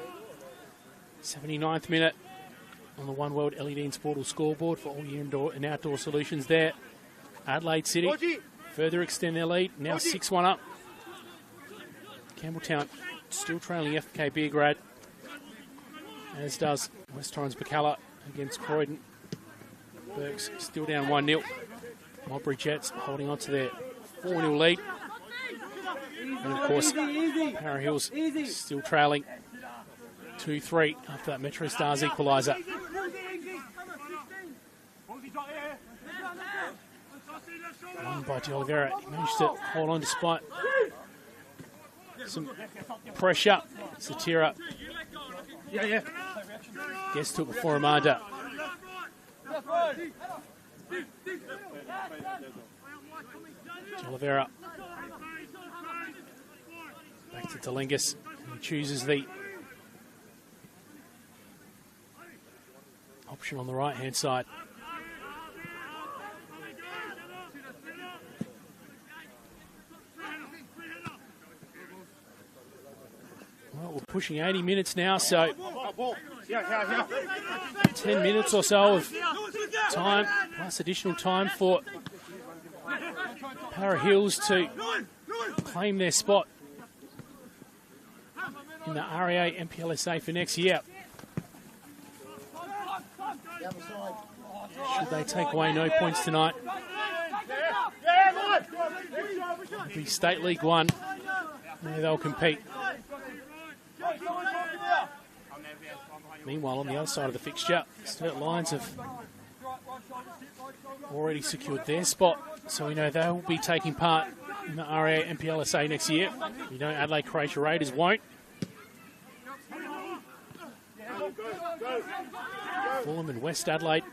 79th minute on the One World LED and Sportal scoreboard for all your indoor and outdoor solutions there. Adelaide City further extend their lead, now 6-1 up. Campbelltown still trailing FK Beergrad, as does West Torrens Bacalla against Croydon. Burks still down 1-0. Modbury Jets holding on to their 4-0 lead. And of course, Para Hills still trailing 2-3 after that MetroStars equaliser. Won by De Oliveira. He managed to hold on despite some pressure. Satira gets to it before Amanda. Oliveira back to Talingas. He chooses the option on the right-hand side. Well, we're pushing 80 minutes now, so 10 minutes or so of time, plus additional time for Para Hills to claim their spot in the REA MPLSA for next year. Should they take away no points tonight, it'll be State League 1 where they'll compete. Meanwhile, on the other side of the fixture, Sturt Lions have already secured their spot, so we know they'll be taking part in the REA MPLSA next year. We know Adelaide Croatia Raiders won't. Fulham and West Adelaide,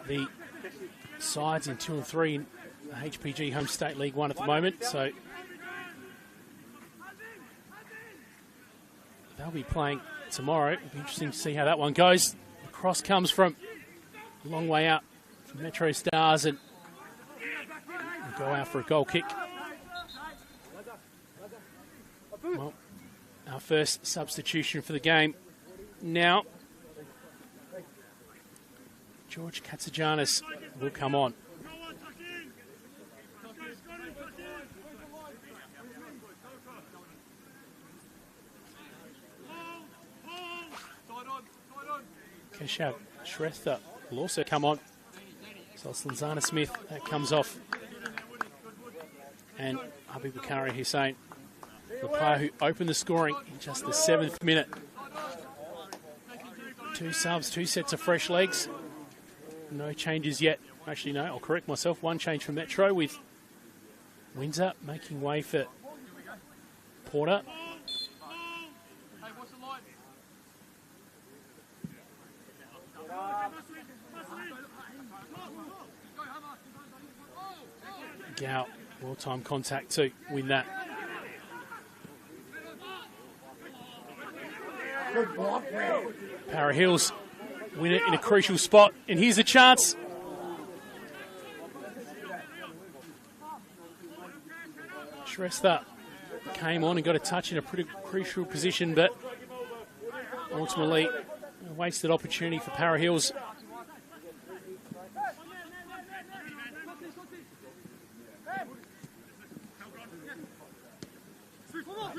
the sides in 2 and 3 in the HPG Homes State League 1 at the moment, so they'll be playing tomorrow. It'll be interesting to see how that one goes. The cross comes from a long way out from MetroStars and go out for a goal kick. Well, our first substitution for the game now. George Katsagianis will come on. Keshav Shrestha will also come on. So it's Lanzana Smith that comes off. And Habib Bakari Hussein, the player who opened the scoring in just the 7th minute. 2 subs, 2 sets of fresh legs. No changes yet. Actually, no, I'll correct myself. 1 change from Metro with Windsor making way for Porter. Gow, well-time contact to win that. Para Hills win it in a crucial spot, and here's a chance. Shrestha came on and got a touch in a pretty crucial position, but ultimately a wasted opportunity for Para Hills.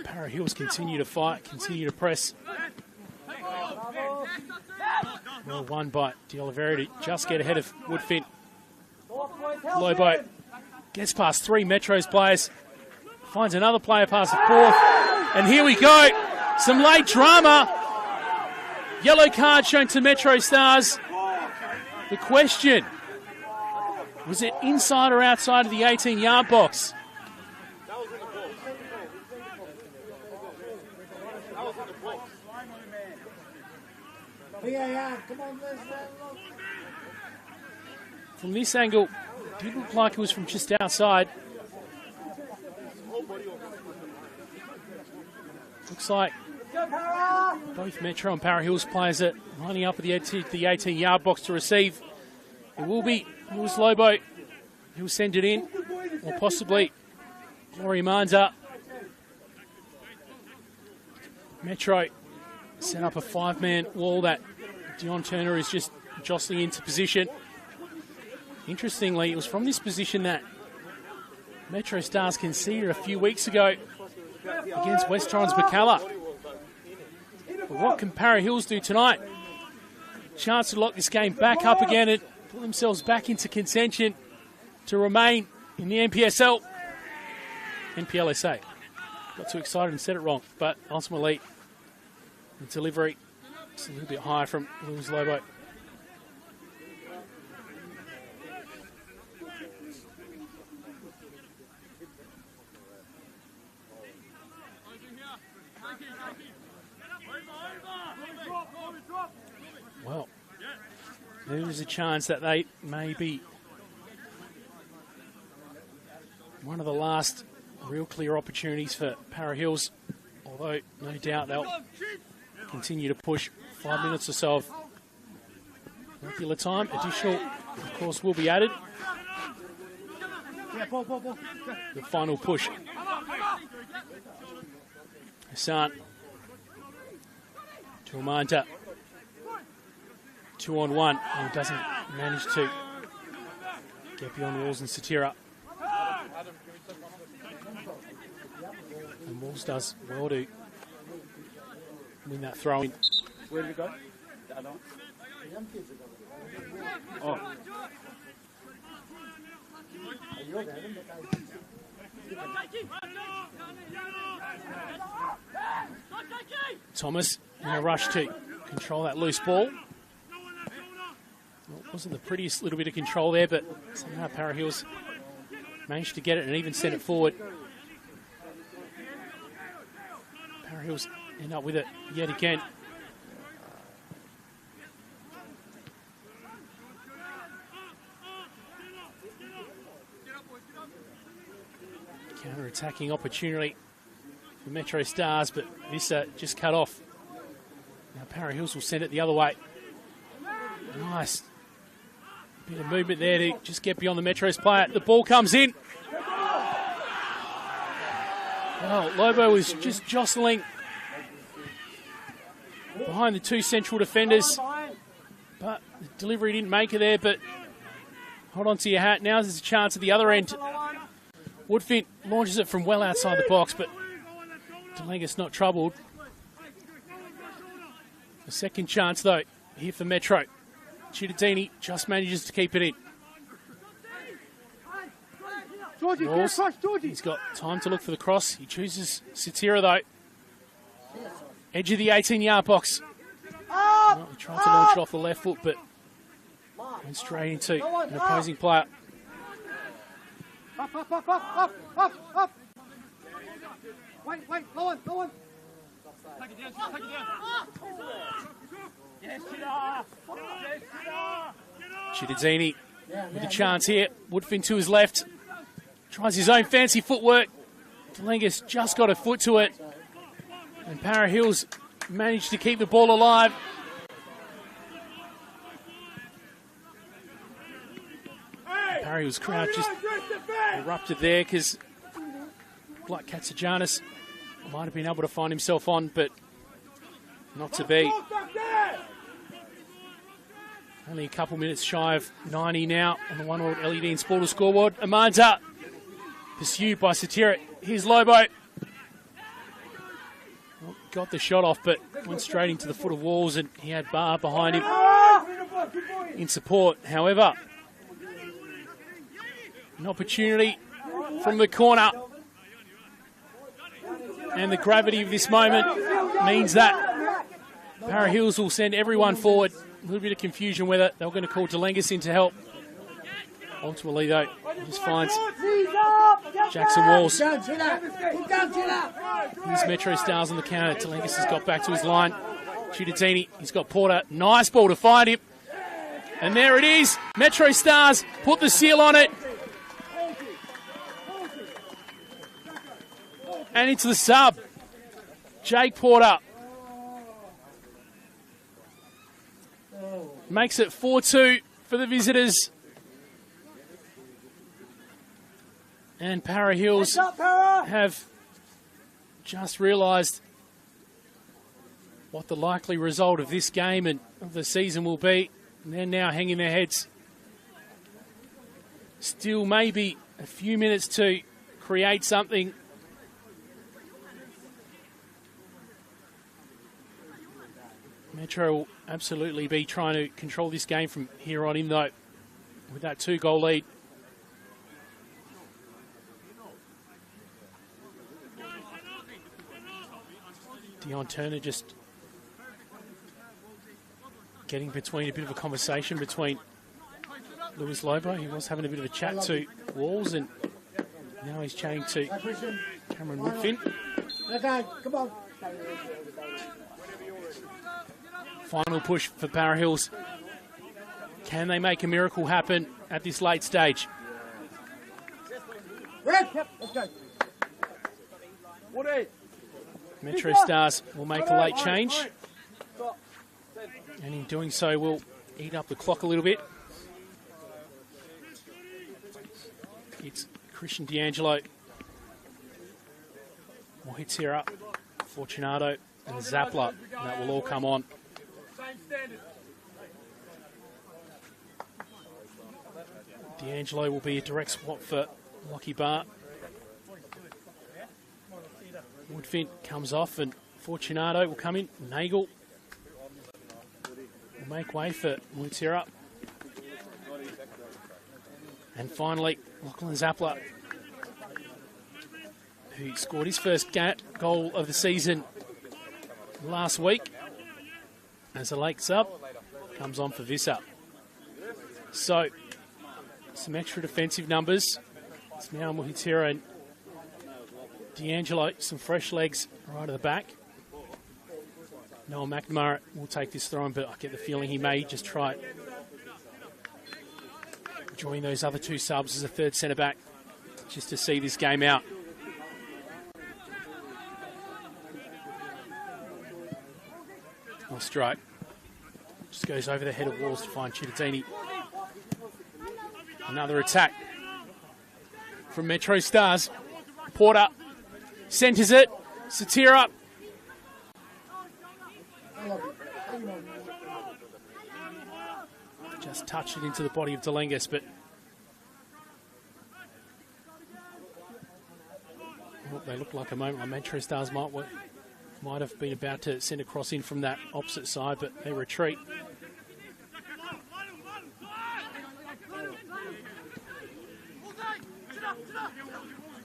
Para Hills continue to fight, continue to press. Well won by De Oliveira to just get ahead of Woodfin. Lobo gets past 3 Metros players, finds another player past the 4th, and here we go. Some late drama. Yellow card shown to MetroStars. The question, was it inside or outside of the 18-yard box? From this angle, it did look like it was from just outside. Looks like both Metro and Para Hills players are lining up at the 18-yard box to receive. It will be Lewis Lobo who will send it in, or possibly Gloria Manda. Metro set up a 5-man wall that Dion Turner is just jostling into position. Interestingly, it was from this position that MetroStars conceded a few weeks ago against West Torrens McCalla. But what can Para Hills do tonight? Chance to lock this game back up again and put themselves back into contention to remain in the NPSL. NPLSA. Got too excited and said it wrong, but ultimately the delivery is a little bit high from Lewis Lobo. There's a chance that they may be one of the last real clear opportunities for Para Hills, although no doubt they'll continue to push. 5 minutes or so of regular time. Additional, of course, will be added. The final push. Hassan to Amanta. 2-on-1, and doesn't manage to get beyond Walls and Satira. And Walls does well to win that throw-in. Where did it go? Oh. Thomas in a rush to control that loose ball. Well, it wasn't the prettiest little bit of control there, but somehow Para Hills managed to get it and even send it forward. Para Hills end up with it yet again. Counter-attacking opportunity for MetroStars, but this just cut off. Now Para Hills will send it the other way. Nice bit of movement there to just get beyond the Metros player. The ball comes in. Well, Lobo was just jostling behind the two central defenders, but the delivery didn't make it there, but hold on to your hat. Now there's a chance at the other end. Woodfin launches it from well outside the box, but Delangus not troubled. A second chance, though, here for Metro. Cittadini just manages to keep it in. Walls, he's got time to look for the cross. He chooses Satira, though. Edge of the 18-yard box. Well, he tried to launch it off the left foot, but went straight into an opposing player. Up, up, up, up, up, up. Wait, go on. Take it down, take it down. Yes, Cittadini with a chance here. Woodfin to his left. Tries his own fancy footwork. Delangus just got a foot to it. And Para Hills managed to keep the ball alive. Para Hills crowd just erupted there because like Katsajanis might have been able to find himself on, but not to be. Only a couple minutes shy of 90 now on the One World LED and Sportal scoreboard. Amanda pursued by Satira. Here's Lobo. Well, got the shot off, but went straight into the foot of Walls, and he had Bar behind him in support. However, an opportunity from the corner. And the gravity of this moment means that Para Hills will send everyone forward. A little bit of confusion whether they were going to call Delangus in to help. Ultimately, though, he just finds Jackson Walls. Here's MetroStars on the counter. Delangus has got back to his line. Cittadini, he's got Porter. Nice ball to find him. And there it is. MetroStars put the seal on it. And into the sub. Jake Porter. Makes it 4-2 for the visitors. And Para Hills have just realised what the likely result of this game and of the season will be. And they're now hanging their heads. Still maybe a few minutes to create something. Metro will absolutely be trying to control this game from here on in, though, with that 2-goal lead. Dion Turner just getting between a bit of a conversation between Lewis Lobo. He was having a bit of a chat to Walls, and now he's chatting to Cameron Woodfin. Come on. Final push for Para Hills. Can they make a miracle happen at this late stage? Red. Yep. Let's go. MetroStars will make a late change. And in doing so, will eat up the clock a little bit. It's Christian D'Angelo. More hits here up. Fortunato and Zappler. And that will all come on. D'Angelo will be a direct swap for Lockie Bart. Woodfin comes off and Fortunato will come in. Nagel will make way for Mutira. And finally, Lachlan Zappler, who scored his first goal of the season last week as a late sub, comes on for Visser. So, some extra defensive numbers. It's now Mutira and D'Angelo, some fresh legs right at the back. Noah McNamara will take this throw, but I get the feeling he may just try join those other two subs as a third centre-back just to see this game out. Or strike. Just goes over the head of walls to find Chittadini. Another attack from MetroStars. Porter centres it. Satira. Just touched it into the body of Delengas, but they look like a moment like MetroStars might have been about to send a cross in from that opposite side, but they retreat.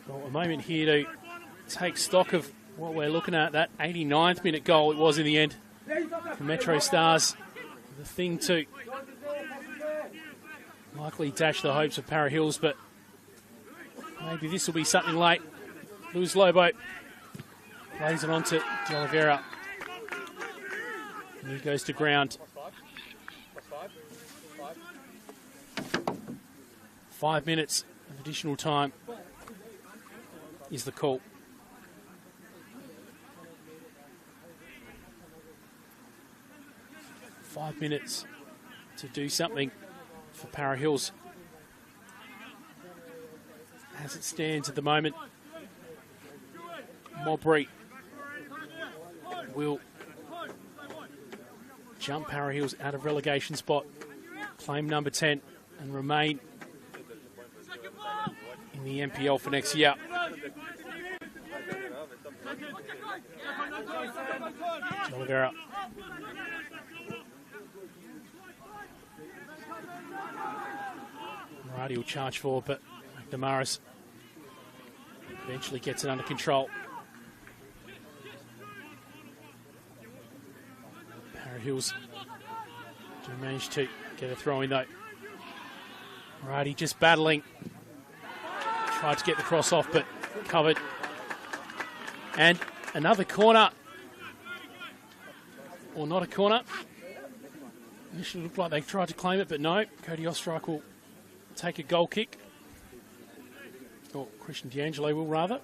Well, a moment here to take stock of what we're looking at. That 89th minute goal it was in the end for MetroStars. The thing to likely dash the hopes of Para Hills, but maybe this will be something late. Luis Lobo plays it on to De Oliveira. And he goes to ground. 5 minutes of additional time is the call. Five minutes to do something for Para Hills. As it stands at the moment, Mobry will jump Para Hills out of relegation spot, claim number 10 and remain in the NPL for next year. Oliveira. Murati will charge forward, but McNamara eventually gets it under control. Para Hills do manage to get a throw in though. Murati just battling. Tried to get the cross off, but covered. And another corner. Or not a corner. Initially looked like they tried to claim it, but no. Cody Ostrike will take a goal kick. Or Christian D'Angelo will rather.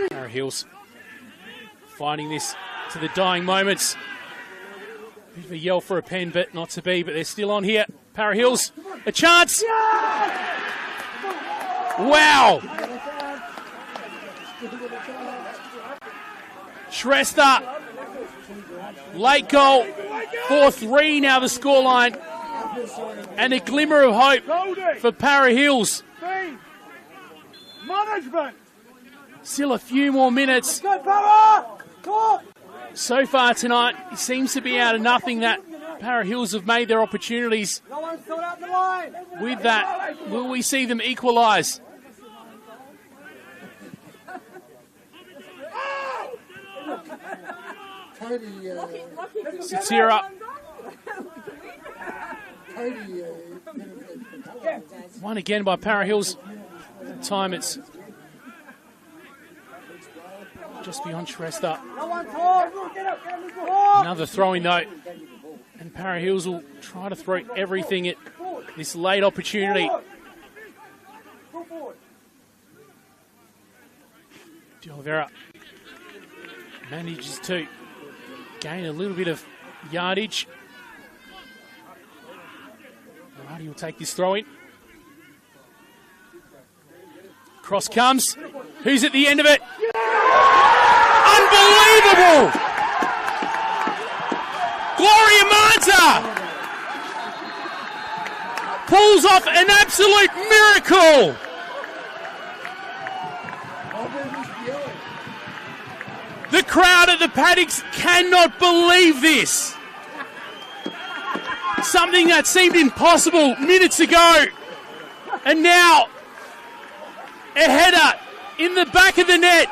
Para Hills finding this to the dying moments. Bit of a yell for a pen, but not to be, but they're still on here. Para Hills, a chance! Wow! Shrestha, late goal, 4-3 now the scoreline, and a glimmer of hope for Para Hills. Management. Still a few more minutes. So far tonight, it seems to be out of nothing that Para Hills have made their opportunities. With that, will we see them equalise? Satira. One again by Para Hills. This time it's just beyond Shrestha. No one talk. Another throw-in though. And Para Hills will try to throw everything at this late opportunity. De Oliveira manages to gain a little bit of yardage. Marty will take this throw-in. Cross comes. Who's at the end of it? Unbelievable! Gloria Manta pulls off an absolute miracle. The crowd at the paddocks cannot believe this. Something that seemed impossible minutes ago. And now, a header in the back of the net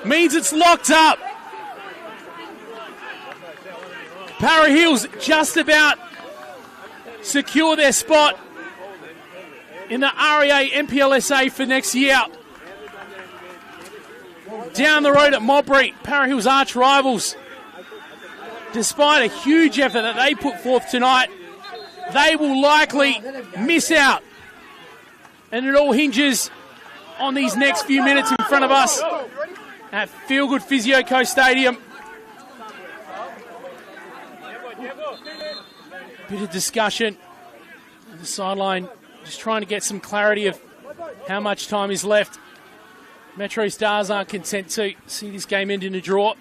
means it's locked up. Para Hills just about secure their spot in the REA MPLSA for next year. Down the road at Modbury, Para Hills arch rivals. Despite a huge effort that they put forth tonight, they will likely miss out. And it all hinges on these next few minutes in front of us at Feel Good Physio Co Stadium. Bit of discussion on the sideline, just trying to get some clarity of how much time is left. MetroStars aren't content to see this game end in a draw.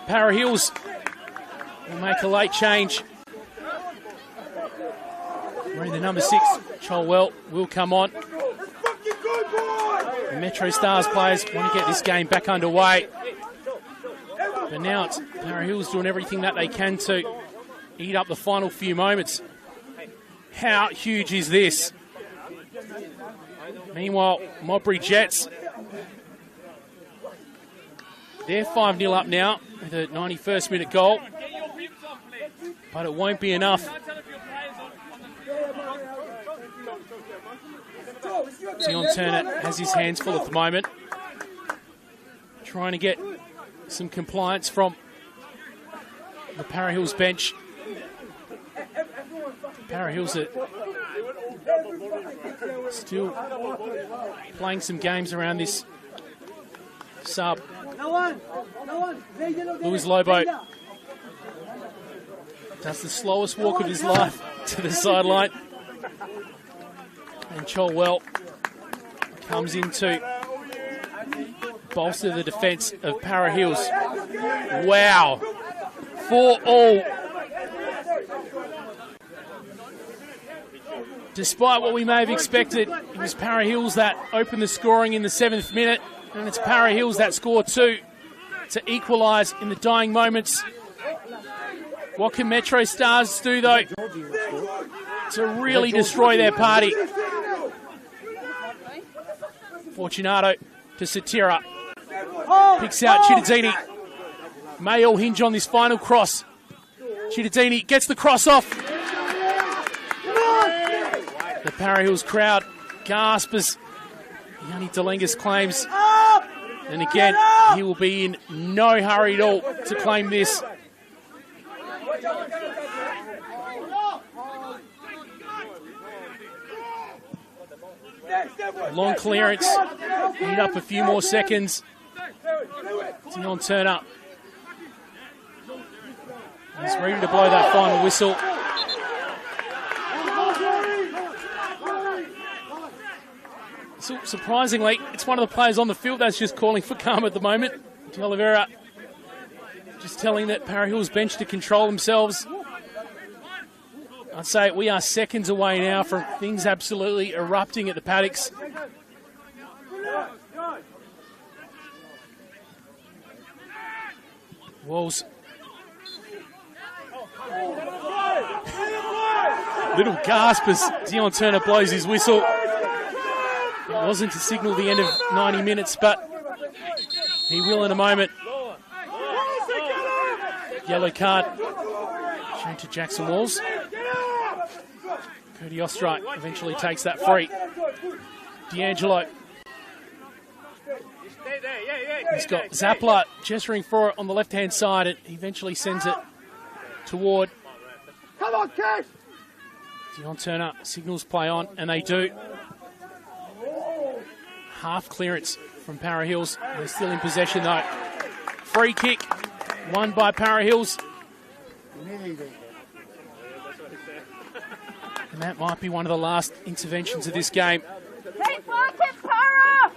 Para Hills will make a late change. Wearing the number 6, Cholwell, will come on. The MetroStars players want to get this game back underway. But now it's Para Hills doing everything that they can to eat up the final few moments. How huge is this? Meanwhile, Modbury Jets, they're 5-0 up now with a 91st minute goal. But it won't be enough. Dion Turner has his hands full at the moment. Trying to get some compliance from the Para Hills bench. Para Hills are still playing some games around this sub. Luis Lobo does the slowest walk of his life to the sideline. And Cholwell comes in to bolster the defence of Para Hills. Wow. 4-all. Despite what we may have expected, it was Para Hills that opened the scoring in the 7th minute, and it's Para Hills that score 2 to equalise in the dying moments. What can MetroStars do, though, to really destroy their party? Fortunato to Satira. Picks out Cittadini. May all hinge on this final cross. Cittadini gets the cross off. The Para Hills crowd gasp as Yanni Delengas claims. And again, he will be in no hurry at all to claim this. Long clearance. Need up a few more seconds. Dion Turner. He's ready to blow that final whistle. So surprisingly, it's one of the players on the field that's just calling for calm at the moment. De Oliveira just telling that Para Hills bench to control themselves. I'd say we are seconds away now from things absolutely erupting at the paddocks. Walls. Little gasp as Dion Turner blows his whistle. It wasn't to signal the end of 90 minutes, but he will in a moment. Yellow card shown to Jackson Walls. Cody Ostrite eventually takes that free. D'Angelo He's got Zappler gesturing for it on the left-hand side, and he eventually sends it toward Come on, Cash! Dion Turner. Signals play on, and they do. Half clearance from Para Hills. They're still in possession, though. Free kick, won by Para Hills. And that might be one of the last interventions of this game. Keep working, Para!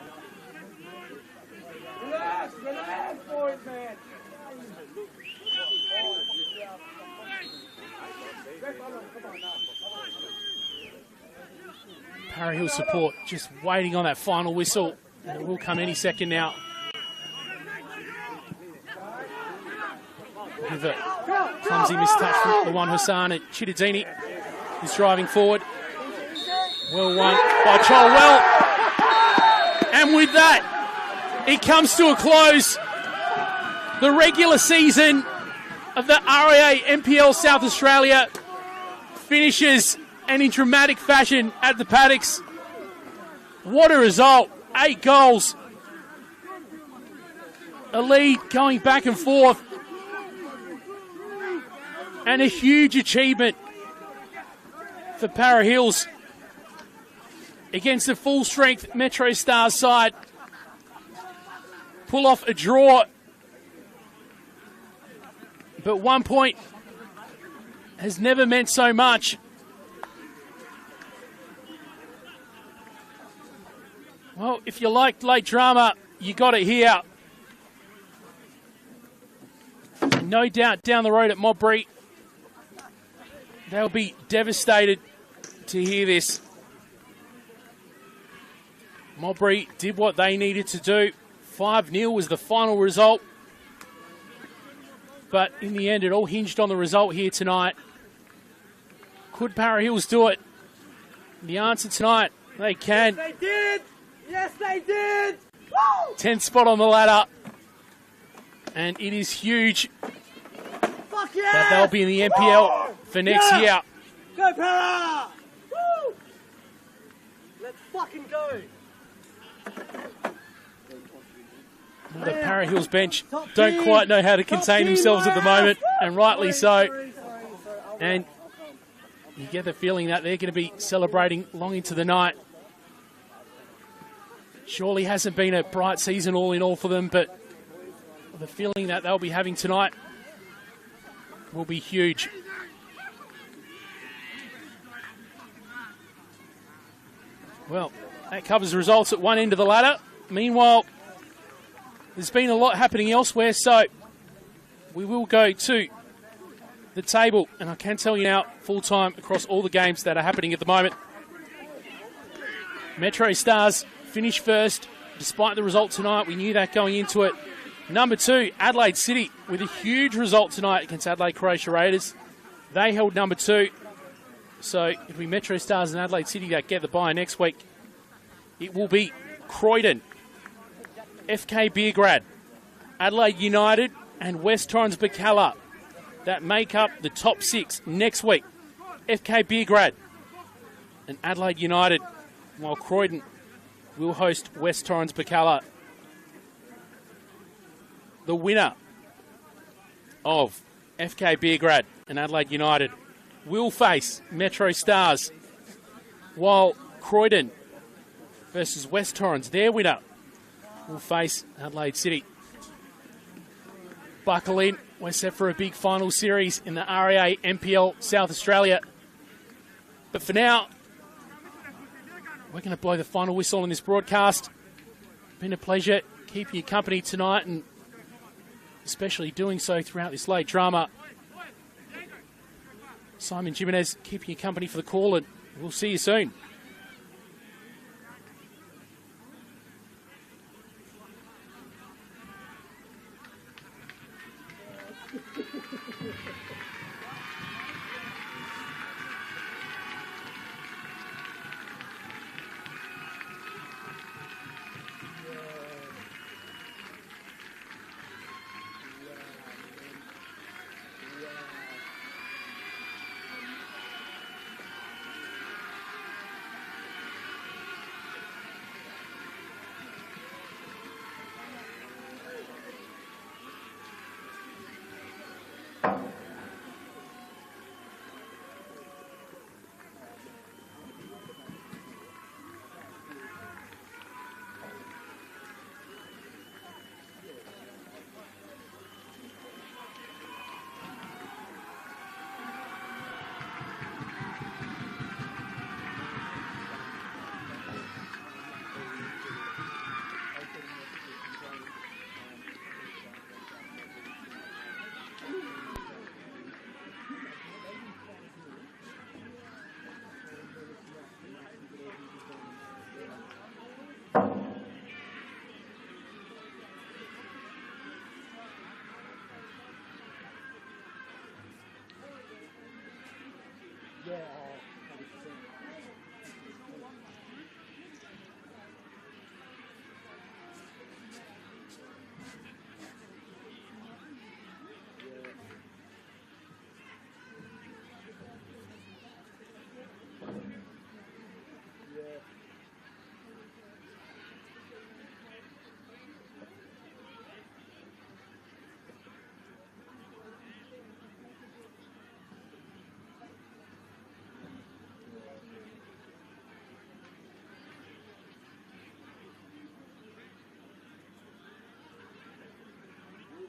Relax, boys, man. Para Hills support just waiting on that final whistle. And it will come any second now. With a clumsy mistouch from the one Hassan and Chittadini is driving forward. Well won by Cholwell. And with that, it comes to a close. The regular season of the RAA NPL South Australia finishes, and in dramatic fashion, at the Paddocks. What a result. 8 goals. A lead going back and forth. And a huge achievement for Para Hills against the full-strength MetroStars side. Pull off a draw. But 1 point has never meant so much. Well, if you liked late drama, you got it here. No doubt down the road at Modbury, they'll be devastated to hear this. Modbury did what they needed to do. 5-0 was the final result. But in the end, it all hinged on the result here tonight. Could Para Hills do it? The answer tonight, they can. Yes, they did! Yes, they did! 10th spot on the ladder. And it is huge Fuck yeah! that they'll be in the NPL for next year. Go, Para! Woo! Let's fucking go! The Para Hills bench don't quite know how to contain themselves at the moment, and rightly so. And you get the feeling that they're going to be celebrating long into the night. Surely hasn't been a bright season all in all for them, but the feeling that they'll be having tonight will be huge. Well, that covers the results at one end of the ladder. Meanwhile, there's been a lot happening elsewhere, so we will go to the table. And I can tell you now, full-time across all the games that are happening at the moment. MetroStars finished first. Despite the result tonight, we knew that going into it. Number 2, Adelaide City, with a huge result tonight against Adelaide Croatia Raiders. They held number 2. So it'll be MetroStars and Adelaide City that get the bye next week. It will be Croydon, FK Beergrad, Adelaide United and West Torrens Bacalla that make up the top 6 next week. FK Beergrad and Adelaide United, while Croydon will host West Torrens Bacalla. The winner of FK Beergrad and Adelaide United will face MetroStars, while Croydon versus West Torrens, their winner, will face Adelaide City. Buckle in, we're set for a big final series in the RAA NPL South Australia. But for now, we're going to blow the final whistle on this broadcast. Been a pleasure keeping you company tonight, and especially doing so throughout this late drama. Simon Jimenez keeping you company for the call, and we'll see you soon.